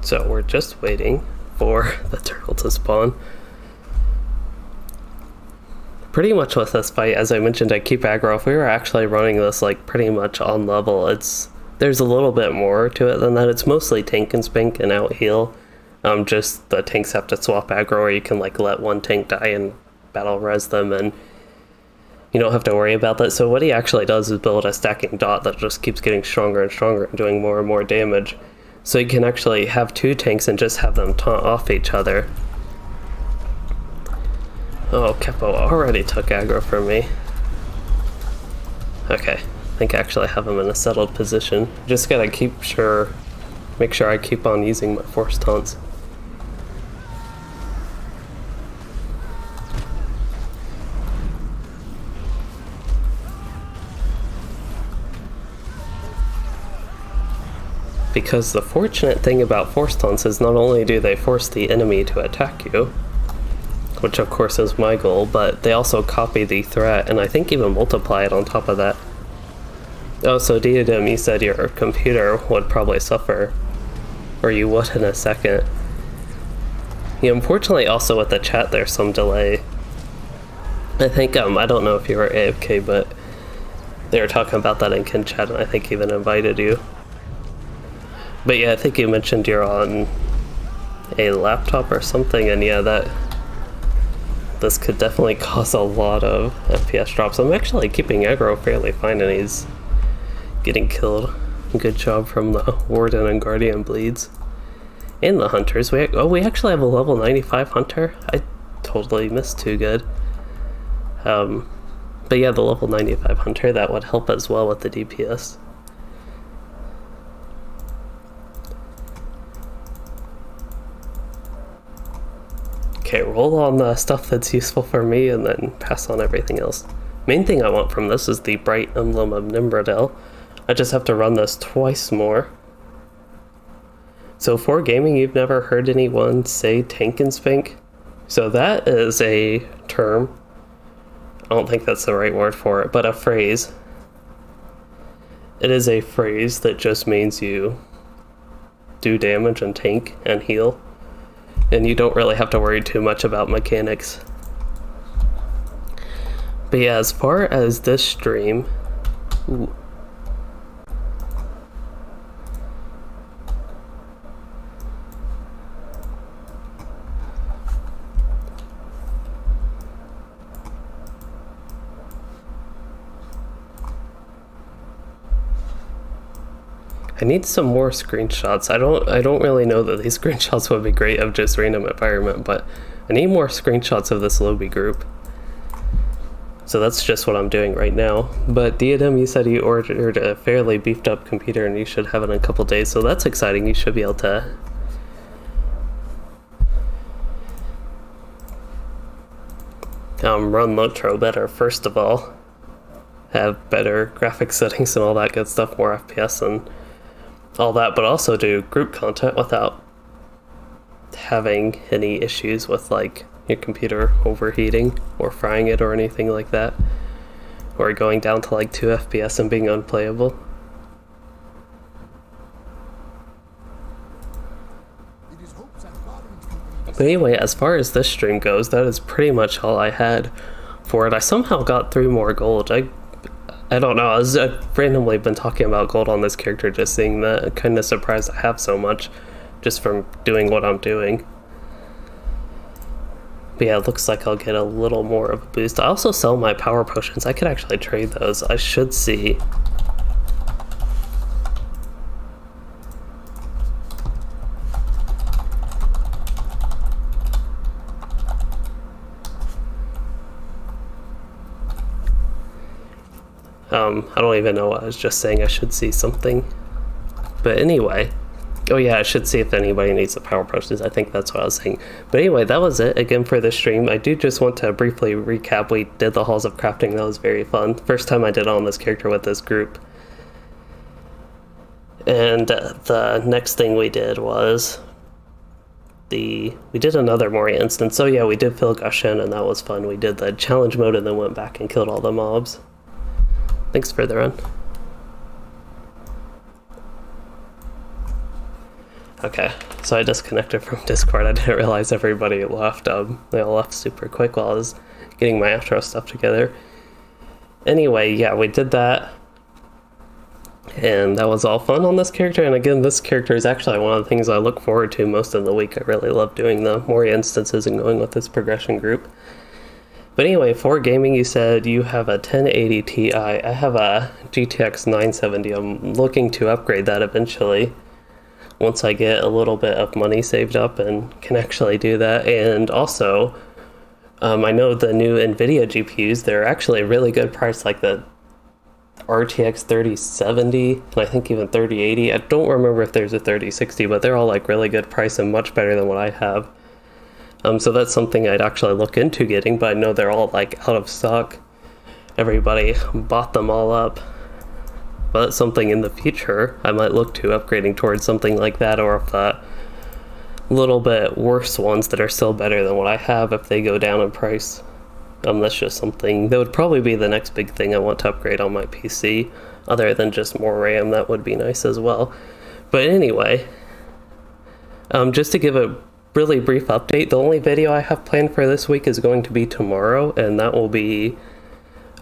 So we're just waiting for the turtle to spawn. Pretty much with this fight, as I mentioned, I keep aggro. If we were actually running this like pretty much on level, there's a little bit more to it than that. It's mostly tank and spank and out heal. Just the tanks have to swap aggro, or you can like let one tank die and battle res them, and you don't have to worry about that. So what he actually does is build a stacking dot that just keeps getting stronger and stronger and doing more and more damage. So you can actually have two tanks and just have them taunt off each other. Oh, Capo already took aggro from me. Okay, I think I actually have him in a settled position. Just gotta make sure I keep on using my force taunts. Because the fortunate thing about force taunts is not only do they force the enemy to attack you, which of course is my goal, but they also copy the threat and I think even multiply it on top of that. Oh, so Diadem, you said your computer would probably suffer, or you would in a second. Yeah, unfortunately also with the chat there's some delay. I think, I don't know if you were AFK, but they were talking about that in Kin chat and I think even invited you. But yeah, I think you mentioned you're on a laptop or something, and yeah, this could definitely cause a lot of FPS drops. I'm actually keeping aggro fairly fine and he's getting killed. Good job from the Warden and Guardian bleeds. And the Hunters. We actually have a level 95 Hunter? I totally missed too good. But yeah, the level 95 Hunter, that would help as well with the DPS. Okay, roll on the stuff that's useful for me and then pass on everything else. Main thing I want from this is the Bright Emblem of Nimbradel. I just have to run this twice more. So for gaming, you've never heard anyone say tank and spank? So that is a term. I don't think that's the right word for it, but a phrase. It is a phrase that just means you do damage and tank and heal. And you don't really have to worry too much about mechanics. But yeah, as far as this stream, ooh. I need some more screenshots. I don't really know that these screenshots would be great of just random environment, but I need more screenshots of this lobby group. So that's just what I'm doing right now. But Diadem, you said you ordered a fairly beefed up computer and you should have it in a couple days, so that's exciting. You should be able to run LOTRO better, first of all. Have better graphics settings and all that good stuff, more FPS and all that, but also do group content without having any issues with like your computer overheating or frying it or anything like that, or going down to like 2 FPS and being unplayable. But anyway, as far as this stream goes, that is pretty much all I had for it. I somehow got through more gold. I don't know, I've randomly been talking about gold on this character, just seeing that, kind of surprised I have so much just from doing what I'm doing. But yeah, it looks like I'll get a little more of a boost. I also sell my power potions. I could actually trade those. I should see. I don't even know what I was just saying. I should see something. But anyway. Oh yeah, I should see if anybody needs the power potions. I think that's what I was saying. But anyway, that was it again for this stream. I do just want to briefly recap. We did the Halls of Crafting. That was very fun. First time I did it on this character with this group. And the next thing we did was we did another Moria instance. So yeah, we did fill Gushin and that was fun. We did the challenge mode and then went back and killed all the mobs. Thanks for the run. Okay, so I disconnected from Discord. I didn't realize everybody left. They all left super quick while I was getting my outro stuff together. Anyway, yeah, we did that. And that was all fun on this character. And again, this character is actually one of the things I look forward to most of the week. I really love doing the Moria instances and going with this progression group. But anyway, for gaming, you said you have a 1080 Ti. I have a GTX 970. I'm looking to upgrade that eventually, once I get a little bit of money saved up and can actually do that. And also, I know the new NVIDIA GPUs, they're actually a really good price, like the RTX 3070, and I think even 3080. I don't remember if there's a 3060, but they're all like really good price and much better than what I have. So that's something I'd actually look into getting, but I know they're all like out of stock. Everybody bought them all up. But that's something in the future I might look to upgrading towards something like that, or if the little bit worse ones that are still better than what I have, if they go down in price. That's just something that would probably be the next big thing I want to upgrade on my PC, other than just more RAM. That would be nice as well. But anyway, just to give a really brief update, the only video I have planned for this week is going to be tomorrow, and that will be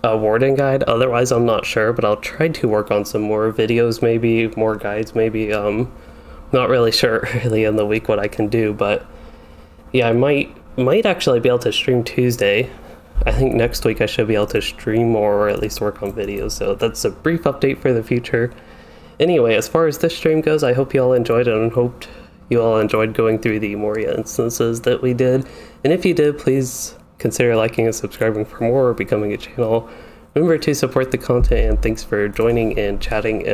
a Warden guide. Otherwise, I'm not sure, but I'll try to work on some more videos, maybe more guides, maybe. Not really sure really in the week what I can do, but yeah, I might actually be able to stream Tuesday. I think next week I should be able to stream more, or at least work on videos. So that's a brief update for the future. Anyway, as far as this stream goes, I hope you all enjoyed it and hoped you all enjoyed going through the Moria instances that we did. And if you did, please consider liking and subscribing for more, or becoming a channel. Remember to support the content, and thanks for joining and chatting.